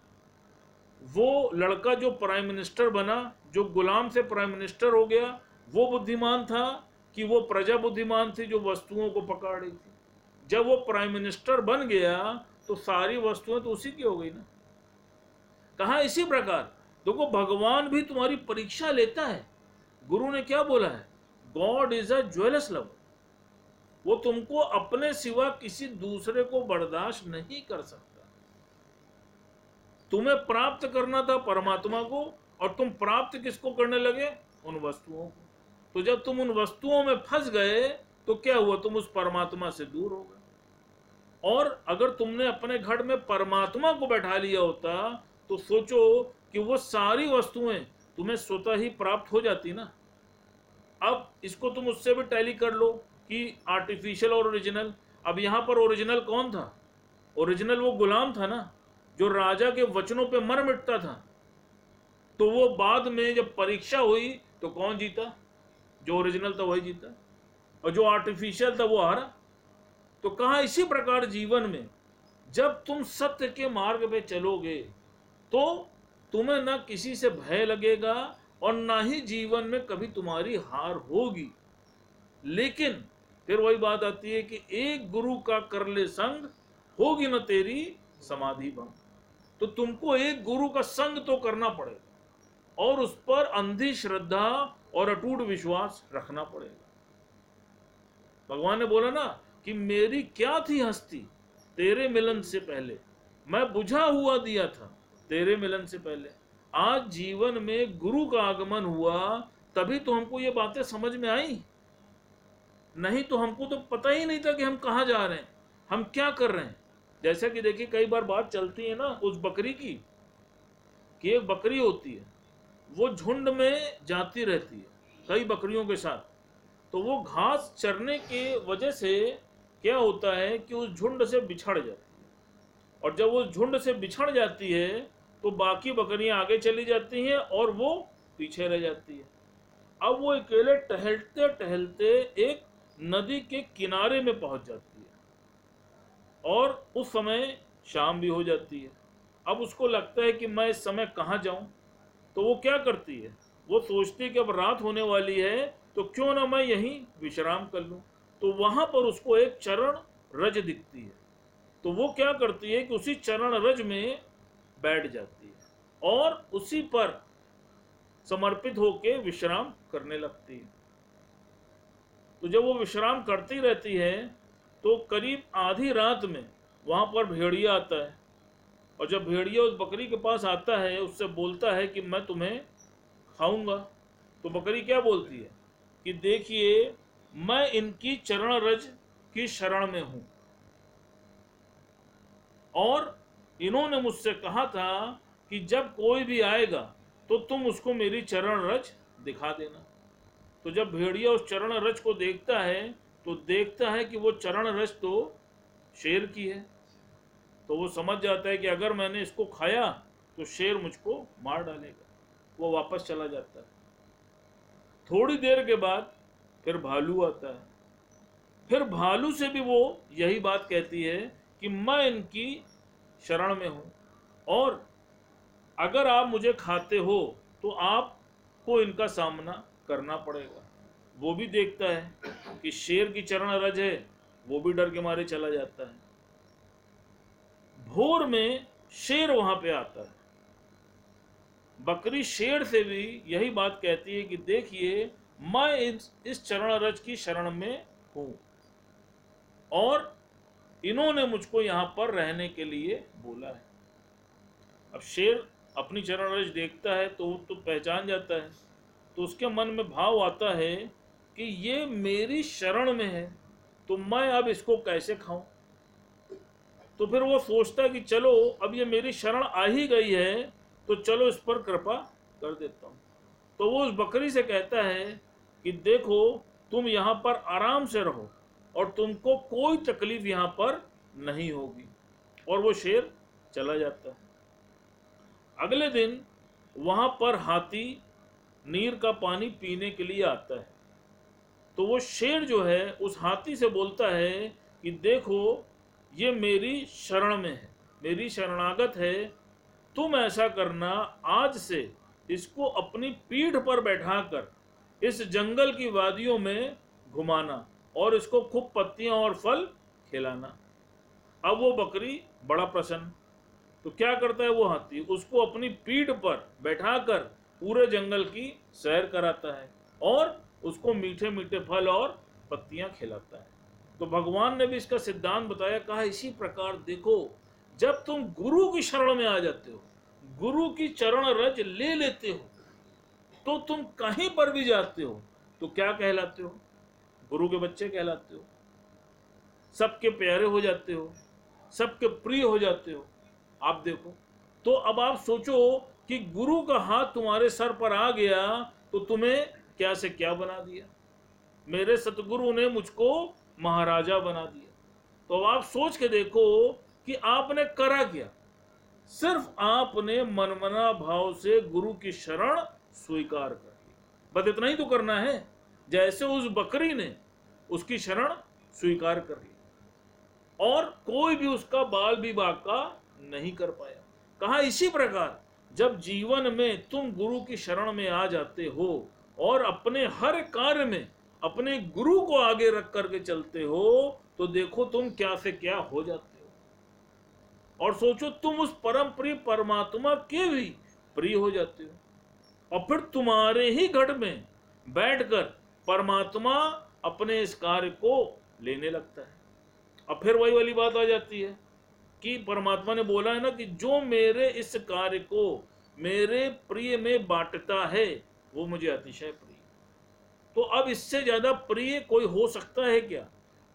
वो लड़का जो प्राइम मिनिस्टर बना, जो गुलाम से प्राइम मिनिस्टर हो गया, वो बुद्धिमान था कि वो प्रजा बुद्धिमान थी जो वस्तुओं को पकड़ रही थी। जब वो प्राइम मिनिस्टर बन गया तो सारी वस्तुएं तो उसी की हो गई ना। कहा इसी प्रकार देखो भगवान भी तुम्हारी परीक्षा लेता है। गुरु ने क्या बोला है, God is a jealous lover. वो तुमको अपने सिवा किसी दूसरे को बर्दाश्त नहीं कर सकता। तुम्हें प्राप्त करना था परमात्मा को, और तुम प्राप्त किसको करने लगे, उन वस्तुओं को। तो जब तुम उन वस्तुओं में फंस गए तो क्या हुआ, तुम उस परमात्मा से दूर हो गए। और अगर तुमने अपने घर में परमात्मा को बैठा लिया होता तो सोचो कि वो सारी वस्तुएं तुम्हें स्वतः ही प्राप्त हो जाती ना। अब इसको तुम उससे भी टैली कर लो कि आर्टिफिशियल और ओरिजिनल। अब यहां पर ओरिजिनल कौन था, ओरिजिनल वो गुलाम था ना, जो राजा के वचनों पे मर मिटता था। तो वो बाद में जब परीक्षा हुई तो कौन जीता, जो ओरिजिनल था वही जीता, और जो आर्टिफिशियल था वो हारा। तो कहा इसी प्रकार जीवन में जब तुम सत्य के मार्ग पे चलोगे तो तुम्हें ना किसी से भय लगेगा और ना ही जीवन में कभी तुम्हारी हार होगी। लेकिन फिर वही बात आती है कि एक गुरु का कर ले संग, होगी न तेरी समाधि भंग। तो तुमको एक गुरु का संग तो करना पड़ेगा और उस पर अंधी श्रद्धा और अटूट विश्वास रखना पड़ेगा। भगवान ने बोला ना कि मेरी क्या थी हस्ती, तेरे मिलन से पहले, मैं बुझा हुआ दिया था तेरे मिलन से पहले। आज जीवन में गुरु का आगमन हुआ, तभी तो हमको ये बातें समझ में आई, नहीं तो हमको तो पता ही नहीं था कि हम कहाँ जा रहे हैं, हम क्या कर रहे हैं। जैसा कि देखिए कई बार बात चलती है ना उस बकरी की, कि एक बकरी होती है, वो झुंड में जाती रहती है कई बकरियों के साथ, तो वो घास चरने के वजह से क्या होता है कि उस झुंड से बिछड़ जाती है, और जब वो झुंड से बिछड़ जाती है तो बाकी बकरियां आगे चली जाती हैं और वो पीछे रह जाती है। अब वो अकेले टहलते टहलते एक नदी के किनारे में पहुंच जाती है, और उस समय शाम भी हो जाती है। अब उसको लगता है कि मैं इस समय कहाँ जाऊं, तो वो क्या करती है, वो सोचती है कि अब रात होने वाली है तो क्यों ना मैं यहीं विश्राम कर लूं। तो वहां पर उसको एक चरण रज दिखती है, तो वो क्या करती है कि उसी चरण रज में बैठ जाती है और उसी पर समर्पित होकर विश्राम करने लगती है। तो जब वो विश्राम करती रहती है तो करीब आधी रात में वहां पर भेड़िया आता है, और जब भेड़िया उस बकरी के पास आता है, उससे बोलता है कि मैं तुम्हें खाऊंगा। तो बकरी क्या बोलती है कि देखिए मैं इनकी चरण रज की शरण में हूं, और इन्होंने मुझसे कहा था कि जब कोई भी आएगा तो तुम उसको मेरी चरण रज दिखा देना। तो जब भेड़िया उस चरण रज को देखता है तो देखता है कि वो चरण रज तो शेर की है, तो वो समझ जाता है कि अगर मैंने इसको खाया तो शेर मुझको मार डालेगा। वो वापस चला जाता है। थोड़ी देर के बाद फिर भालू आता है, फिर भालू से भी वो यही बात कहती है कि मैं इनकी शरण में हूं, और अगर आप मुझे खाते हो तो आपको इनका सामना करना पड़ेगा। वो भी देखता है कि शेर की चरण रज है, वो भी डर के मारे चला जाता है। भोर में शेर वहां पे आता है। बकरी शेर से भी यही बात कहती है कि देखिए मैं इस चरण रज की शरण में हूं, और इन्होंने मुझको यहां पर रहने के लिए बोला है। अब शेर अपनी चरण रज देखता है तो वो तो पहचान जाता है, तो उसके मन में भाव आता है कि ये मेरी शरण में है, तो मैं अब इसको कैसे खाऊं। तो फिर वो सोचता है कि चलो अब ये मेरी शरण आ ही गई है तो चलो इस पर कृपा कर देता हूं। तो वो उस बकरी से कहता है कि देखो तुम यहाँ पर आराम से रहो और तुमको कोई तकलीफ यहाँ पर नहीं होगी, और वो शेर चला जाता है। अगले दिन वहां पर हाथी नीर का पानी पीने के लिए आता है, तो वो शेर जो है उस हाथी से बोलता है कि देखो ये मेरी शरण में है, मेरी शरणागत है, तुम ऐसा करना आज से इसको अपनी पीठ पर बैठाकर इस जंगल की वादियों में घुमाना और इसको खूब पत्तियां और फल खिलाना। अब वो बकरी बड़ा प्रसन्न, तो क्या करता है वो हाथी, उसको अपनी पीठ पर बैठाकर पूरे जंगल की सैर कराता है और उसको मीठे मीठे फल और पत्तियां खिलाता है। तो भगवान ने भी इसका सिद्धांत बताया, कहा इसी प्रकार देखो जब तुम गुरु की शरण में आ जाते हो, गुरु की चरण रज ले लेते हो, तो तुम कहीं पर भी जाते हो तो क्या कहलाते हो, गुरु के बच्चे कहलाते हो, सबके प्यारे हो जाते हो, सबके प्रिय हो जाते हो। आप देखो, तो अब आप सोचो कि गुरु का हाथ तुम्हारे सर पर आ गया तो तुम्हें क्या से क्या बना दिया। मेरे सतगुरु ने मुझको महाराजा बना दिया। तो अब आप सोच के देखो कि आपने करा क्या, सिर्फ आपने मनमना भाव से गुरु की शरण स्वीकार कर ली। बस इतना ही तो करना है, जैसे उस बकरी ने उसकी शरण स्वीकार कर ली और कोई भी उसका बाल विवाह का नहीं कर पाया। कहा इसी प्रकार जब जीवन में तुम गुरु की शरण में आ जाते हो और अपने हर कार्य में अपने गुरु को आगे रख करके चलते हो, तो देखो तुम क्या से क्या हो जाते हो, और सोचो तुम उस परम प्रिय परमात्मा के भी प्रिय हो जाते हो, और फिर तुम्हारे ही घट में बैठकर परमात्मा अपने इस कार्य को लेने लगता है। अब फिर वही वाली बात आ जाती है कि परमात्मा ने बोला है ना कि जो मेरे इस कार्य को मेरे प्रिय में बांटता है वो मुझे अतिशय प्रिय। तो अब इससे ज्यादा प्रिय कोई हो सकता है क्या?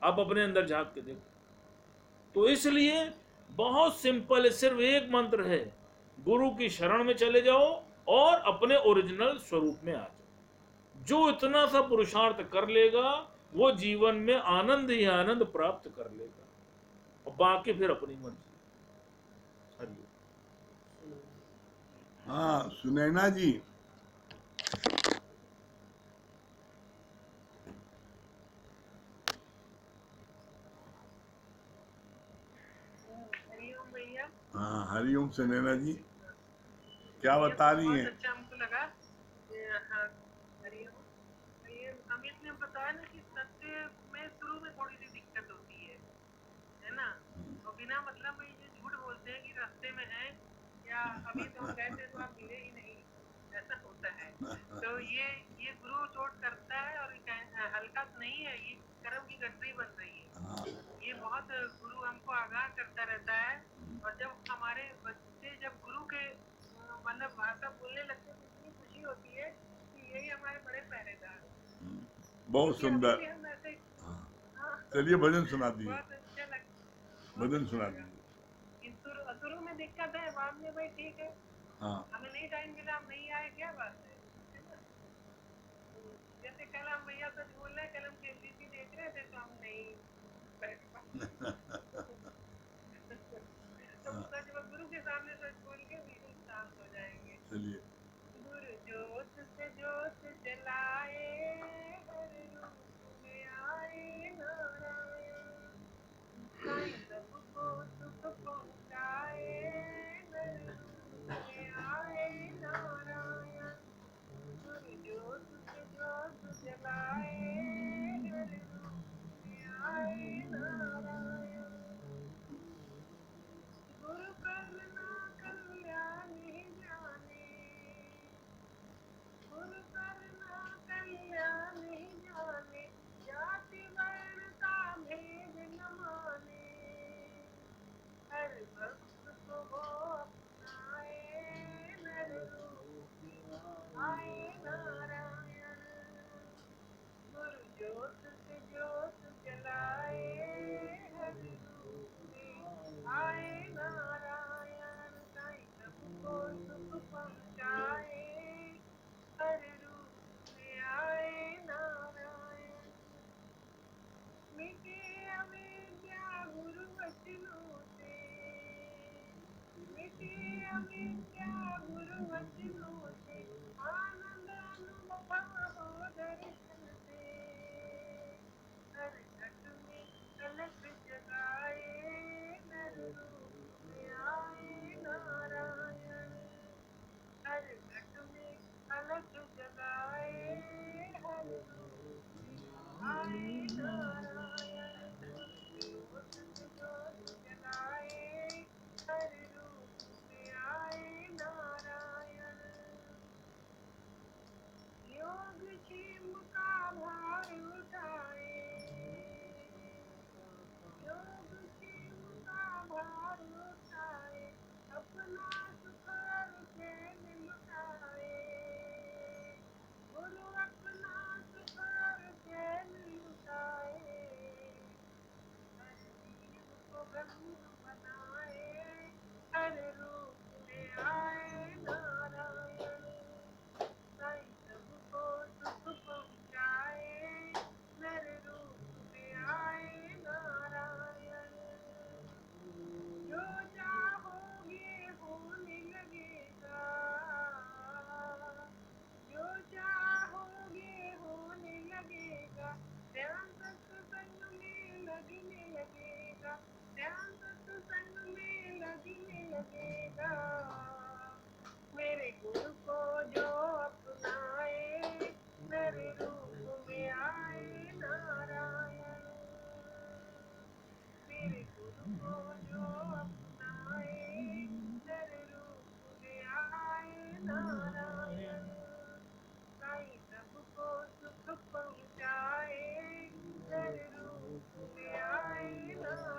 आप अपने अंदर झांक के देखो। तो इसलिए बहुत सिंपल है, सिर्फ एक मंत्र है, गुरु की शरण में चले जाओ और अपने ओरिजिनल स्वरूप में आ जाओ। जो इतना सा पुरुषार्थ कर लेगा वो जीवन में आनंद ही आनंद प्राप्त कर लेगा, और बाकी फिर अपनी मर्जी। हरिओम। हाँ सुनैना जी। हरिओम भैया। हाँ हरिओम सुनैना जी, क्या बता रही बहुत हैं? अच्छा हमको लगा। हाँ, हरिओम। ये अमित ने बताया ना कि सत्य में शुरू में थोड़ी सी दिक्कत होती है ना। और बिना मतलब में ये झूठ बोलते हैं कि रास्ते में है, या अभी तो हम गए थे तो आप मिले ही नहीं, ऐसा होता है। तो ये गुरु चोट करता है, और हल्का नहीं है, ये कर्म की गठरी बन रही है। ये बहुत गुरु हमको आगाह करता रहता है। और जब हमारे बच्चे जब गुरु के मतलब भाषा बोलने लगते हैं तो इतनी खुशी होती है कि यही हमारे बड़े पहरेदार हैं। बहुत क्योंकि अभी सुंदर। भी हम ऐसे। हाँ, चलिए भजन सुना दीजिए, बहुत अच्छा लगा, बहुत भजन अच्छा सुना लगा। दीजिए। शुरू में दिक्कत है, बाद में भाई ठीक है। हाँ हमें नहीं टाइम मिला, हम नहीं आए, क्या बात है ना। जैसे कल हम भैया सच बोल रहे हैं, कल हम केबीसी देख रहे थे तो हम नहीं बैठ पाए। तो सच गुरु के सामने सच बोल के बिल्कुल शांत हो जाएंगे। चलिए। गुरु ज्योत से ज्योत जलाए, हर रूप में आए नारायण। साईं सबको सुख पहुँचाए, हर रूप में आए नारायण। गुरु ज्योत से ज्योत जलाए, हर रूप में आए नारायण। गुरु करना कल्याण ही जाने, गुरु करना कल्याण ही जाने, जाति वर्ण का भेद न माने। हर भक्त को वो अपनाए, नर रूप में आए नारायण। गुरु ज्योत से ज्योत जलाए, हर रूप में आए नारायण। साईं सबको सुख पहुँचाए, हर रूप में आए नारायण। मिटे अविद्या गुरु वचनों से, मिटे अविद्या गुरु वचनों से, आनंद अनुभव हो दर्शन से। हर घट में कलश जगाए, नर रूप में आए नारायण। हर घट में कलश जगाए, हर रूप में आए नारायण। ज्योत से ज्योत जलाए, हर रूप में आए नारायण। योग क्षेम का भार उठाए, योग क्षेम का भार उठाए, अपना सुख और चैन लुटाए। गुरु अपना सुख और चैन लुटाए, हर जीव को बंधु बनाए, हर रूप में आए नारायण। साईं सबको सुख पहुँचाए, नर रूप में आए नारायण। जो चाहोगे होने लगेगा, जो चाहोगे होने लगेगा, ध्यान सत्संग में लगने लगेगा, ध्यान सत्संग में लगने लगेगा। मेरे गुरु को जो अपनाए, मेरे रूप में आए नारायण। मेरे गुरु को जो अपनाए, मेरे रूप में आए नारायण। साईं सबको सुख पहुँचाए, मेरे रूप में आए नारायण।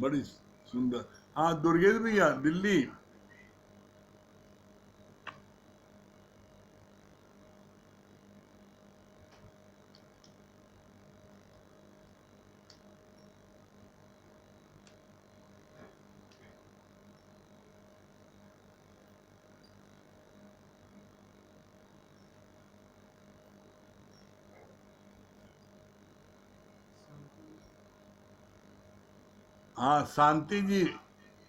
बड़ी सुंदर। हाँ दुर्गेश भैया दिल्ली। हाँ शांति जी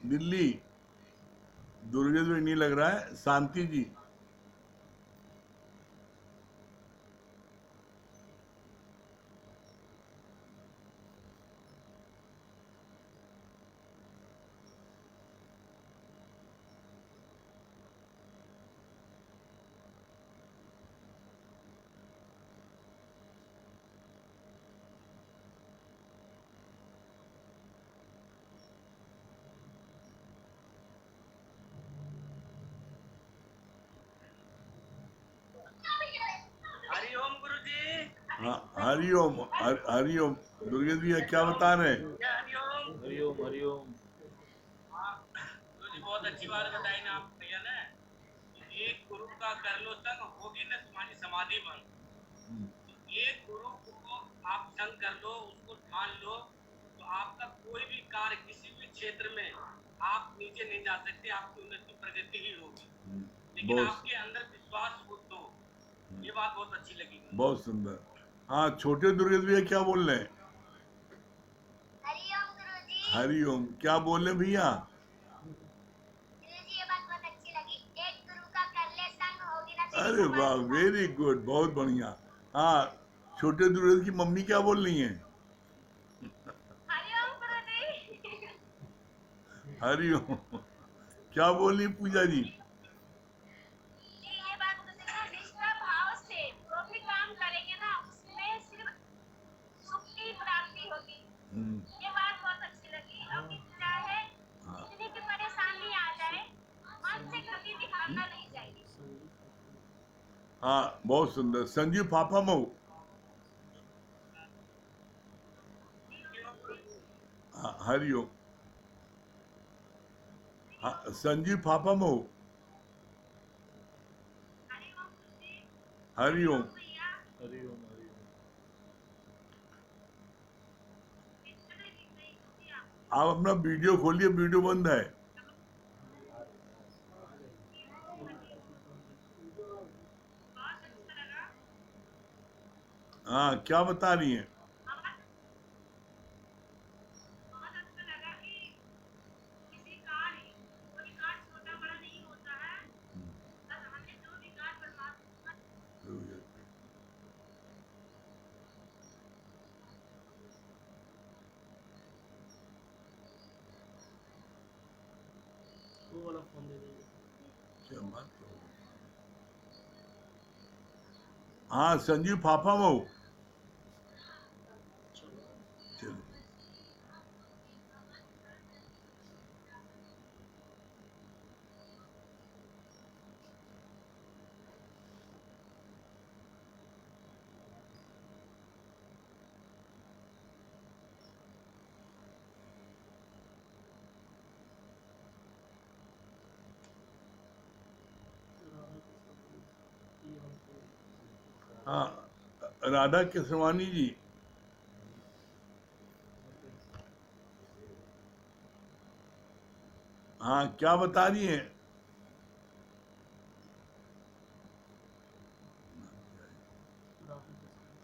दिल्ली। दुर्गेश भाई नहीं लग रहा है, शांति जी। हरिओम गुरुजी। हाँ हरिओम हरिओम। दुर्गेश भैया क्या बता रहे हैं? क्या हरिओम। हरिओम हरिओम। हाँ गुरुजी बहुत अच्छी बात बताई ना आप भैया ने। एक गुरु का कर लो संग होगी ना तुम्हारी समाधि भंग। एक गुरु को आप संग कर लो, उसको ठान लो, तो आपका कोई भी कार्य किसी भी क्षेत्र में आप नीचे नहीं जा सकते, आपकी उन्नति प्रगति ही होगी। लेकिन बहुत आपके अंदर विश्वास हो तो ये बात बहुत अच्छी लगी। बहुत सुंदर। हाँ छोटे दुर्गेश भैया क्या बोल रहे हैं? हरिओम गुरुजी। हरिओम क्या बोल रहे हैं भैया? गुरुजी ये बात बहुत अच्छी लगी, एक गुरु का कर ले संग होगी ना तेरी अरे वाह समाधि भंग। वेरी गुड, बहुत बढ़िया। हाँ छोटे दुर्गेश की मम्मी क्या बोल रही हैं? हरिओम गुरुजी। हरिओम क्या बोल रही पूजा जी? जी ये बात मुझे ना निष्ठा भाव से जो भी काम करेंगे ना उसमें सिर्फ सुख की प्राप्ति होगी। ये बात बहुत अच्छी लगी। अब चाहे कितनी भी परेशानी आ जाए मन से कभी भी हारना नहीं चाहिए। हाँ बहुत सुंदर। संजीव पापा मऊ। हाँ हरिओम। हाँ संजीव पापा मऊ। हरिओम गुरुजी। हरिओम। भैया हरिओम हरिओम। कितने दिन नहीं गुरुजी आप आप अपना वीडियो खोलिए, वीडियो बंद है। बहुत अच्छा लगा। हाँ क्या बता रही हैं? बहुत अच्छा लगा कि किसी कार्य कोई कार्य छोटा बड़ा नहीं होता है। बस हमें जो भी कार्य परमात्मा वो वाला फोन दे दीजिए। क्या बात हो? हाँ संजीव पापा मऊ। चलो हाँ राधा केसवानी जी। हाँ क्या बता रही हैं?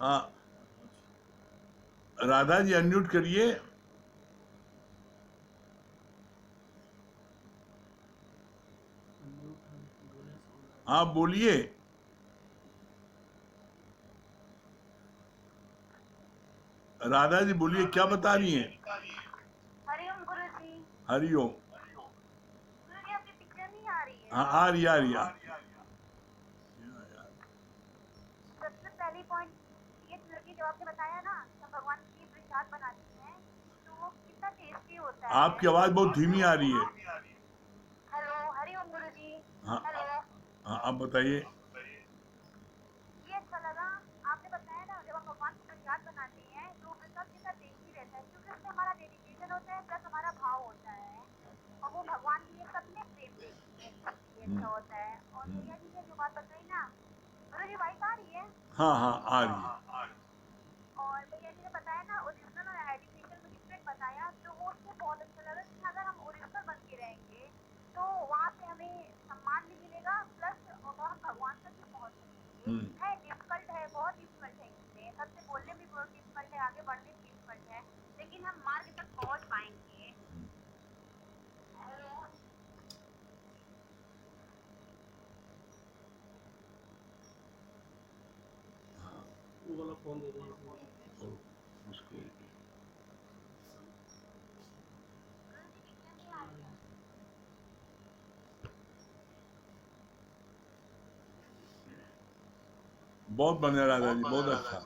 हाँ राधा जी अनम्यूट करिए। हाँ बोलिए। राधा जी बोलिए क्या बता रही हैं? हरिओम गुरुजी। हरिओम। गुरुजी आपकी पिक्चर नहीं आ रही है। हाँ आ रही आ रही है। सबसे पहली पॉइंट ये लगी जो आपने बताया ना जब भगवान की प्रसाद बनाती हैं तो वो कितना टेस्टी होता है। आपकी आवाज बहुत धीमी आ रही है। हेलो हरिओम गुरुजी। हाँ हेलो हाँ आप बताइए। ये अच्छा लगा आपने बताया ना जब हम भगवान को प्रसाद बनाते हैं तो वो प्रसाद कितना टेस्टी रहता है क्योंकि उसमें हमारा डेडिकेशन होता है प्लस हमारा अच्छा होता है। और भैया जी ने जो बात बताई ना, गुरु जी बाइक आ रही है। हाँ हाँ आ रही है। और भैया जी ने बताया ना ओरिजिनल और आर्टिफिशियल में डिफरेंट बताया, तो वो उससे बहुत अच्छा लगा कि अगर हम ओरिजिनल बन के रहेंगे तो वहाँ पे हमें सम्मान भी मिलेगा, प्लस और हम भगवान तक भी पहुँच सकेंगे। है डिफिकल्ट है, बहुत डिफिकल्ट है, इसमें सबसे बोलने में बहुत डिफिकल्ट है, आगे बढ़ने में डिफिकल्ट है, लेकिन हम मार्ग तक पहुँच पाएंगे। वो वाला फोन दे दो उसको बहुत बढ़िया राजा जी, बहुत अच्छा।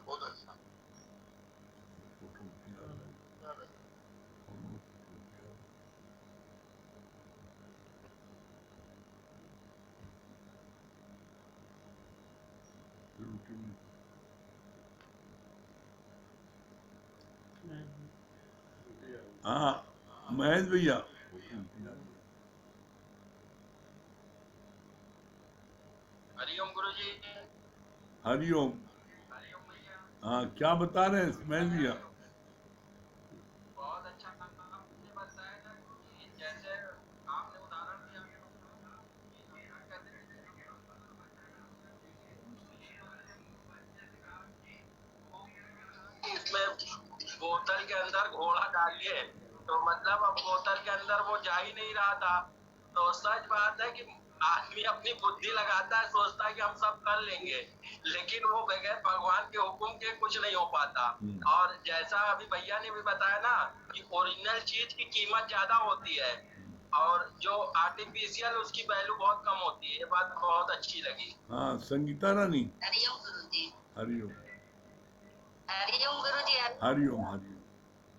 हाँ महेश भैया, हरिओम गुरु जी। हरिओम। हाँ क्या बता रहे हैं महेश भैया? बहुत अच्छा आपने बताया ना गुरु जी, जैसे आपने उदाहरण दिया कि इसमें बोतल के अंदर घोड़ा डालिए, तो मतलब अब बोतल के अंदर वो जा ही नहीं रहा था। तो सच बात है कि आदमी अपनी बुद्धि लगाता है, सोचता है कि हम सब कर लेंगे, लेकिन वो बगैर भगवान के हुक्म के कुछ नहीं हो पाता। और जैसा अभी भैया ने भी बताया ना कि ओरिजिनल चीज की कीमत ज्यादा होती है और जो आर्टिफिशियल उसकी वैल्यू बहुत कम होती है। ये बात बहुत अच्छी लगी। हाँ संगीता रानी। हरिओम गुरु जी। हरिओम। हरिओम गुरु जी। हरिओम हरिओम।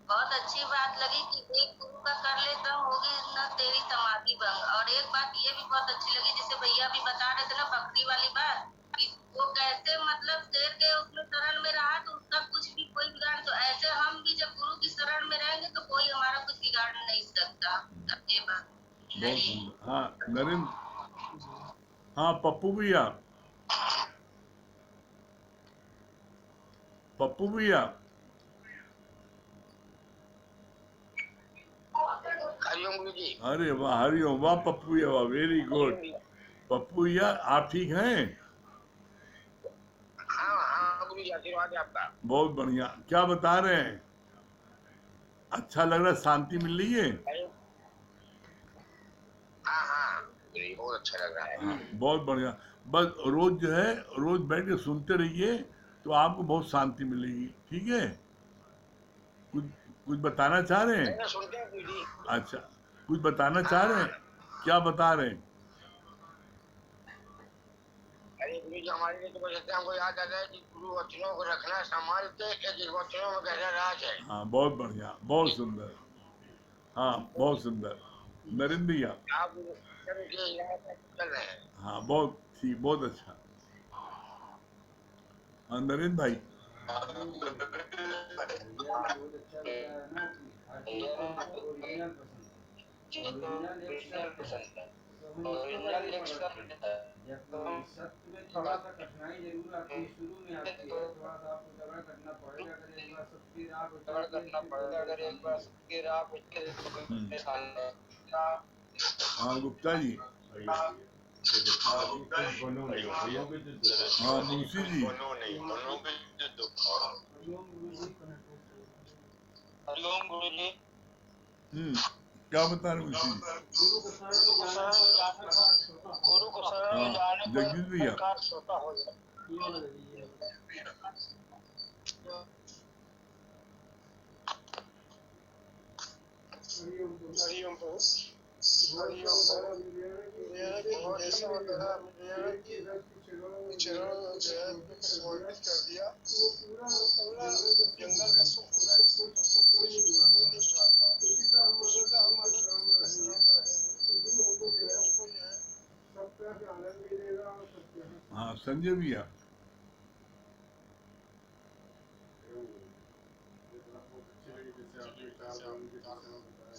बहुत अच्छी बात लगी कि एक गुरु का कर लेता होगी ना तेरी समाधि भंग। और एक बात ये भी बहुत अच्छी लगी, जैसे भैया भी बता रहे थे ना बकरी वाली बात, कि वो कैसे मतलब शेर के उसमें शरण में रहा तो उसका कुछ भी कोई बिगाड़, तो ऐसे हम भी जब गुरु की शरण में रहेंगे तो कोई हमारा कुछ बिगाड़ नहीं सकता। ये बात बहुत सुंदर। हाँ नरेंद्र। हाँ पप्पू भैया, पप्पू भैया। हरिओम गुरु जी। अरे वाह, हरिओम, वाह पप्पू भैया, वाह, वेरी गुड। पप्पू भैया आप ठीक हैं? हाँ हाँ गुरु जी, आशीर्वाद है आपका। बहुत बढ़िया। क्या बता रहे हैं? अच्छा लग रहा है, शांति मिल रही है? हाँ हाँ गुरु जी, बहुत अच्छा लग रहा है। हाँ बहुत बढ़िया। बस रोज जो है, रोज बैठ के सुनते रहिए तो आपको बहुत शांति मिलेगी, ठीक है? कुछ कुछ बताना चाह रहे हैं? सुनते हैं गुरु जी। अच्छा, कुछ बताना चाह रहे हैं? क्या बता रहे हैं? अरे गुरु जी, हमारे लिए तो बस इतना हमको याद आता है कि गुरु वचनों को रखना संभाल के, कि वचनों में गहरा राज है। हाँ बहुत बढ़िया, बहुत सुंदर। हाँ बहुत सुंदर। नरेंद्र भैया। आप चल रहे हैं। हाँ बहुत ठीक, बहुत अच्छा। हाँ नरेंद्र भाई। बहुत अच्छा बताया ना कि हर चीज को ओरिजिनल पसंद है। ओरिजिनल एक सत्य है, तो हमें उसको करने पड़ते हैं। जब इस सत्य में थोड़ा सा कठिनाई जरूर आती है, शुरू में आती है, थोड़ा सा आपको दबड़ करना पड़ेगा। अगर एक बार सबकी राह पे चल गए तो फिर कोई परेशानी नहीं। हाँ गुप्ता जी। हाँ मुंशी जी। हरिओम गुरु जी। हरिओम गुरु जी। क्या बता रहे मुंशी जी? गुरु को शरण में जाने पर हर कार्य छोटा हो गुरु को जाता शरण में हाँ जाने पर जगदीश हर भैया। कार्य छोटा हो जाता है। ये वाला दे दीजिए। हरिओम है। प्रभु। हरिओम प्रभु। बहुत सा बताया मिलेगा कि जैसा बताया मिलेगा कि चरणों में जो है समर्पित कर दिया, वो पूरा पूरा जंगल में सुख जंगल में है, सुख हो रहा है, उसको कोई नहीं बिगाड़ कोई नहीं पाएगा। बिगाड़ पाया। उसी तरह हम उसी अगर का गुरु हम के अगर शरण गुरु में के रहेंगे शरण में रहेंगे तो गुरु हमको तो जो गुरु है हमको जो है सब तरह से आनंद भी देगा और सब तरह से। हाँ संजय भैया। बहुत अच्छी लगी जैसे आपने चार धाम की दिशा में बताया,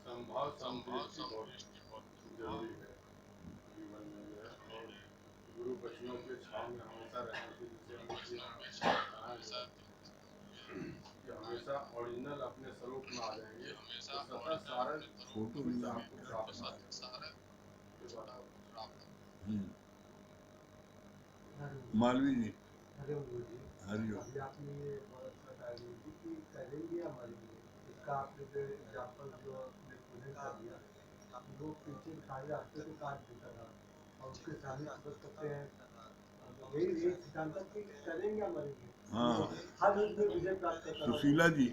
संभाव संदृष्टि बहुत जरूरी है जीवन में जो है, और गुरु वचनों के छाव में हमेशा रहना चाहिए। जैसे अमित जी ने कहा जो है कि हमेशा ओरिजिनल अपने स्वरूप में आ जाएंगे तो सतत सारे फोटो कुछ भी आपको प्राप्त हो जाएगा। ये बात आप मालवी जी हरिओम गुरु जी। हरिओम। अभी आपने ये बहुत अच्छा टाइम दी कि करेंगे या मरेंगे, इसका आपने जो एग्जाम्पल जो आपने प्रेजेंट कर दिया, लोग पीछे खाली रास्ते पे काट देता था और उसके सामने बस करते हैं, यही सिद्धांत कि करेंगे या मरेंगे। हाँ हर युग में विजय प्राप्त करता रहा। सुशीला जी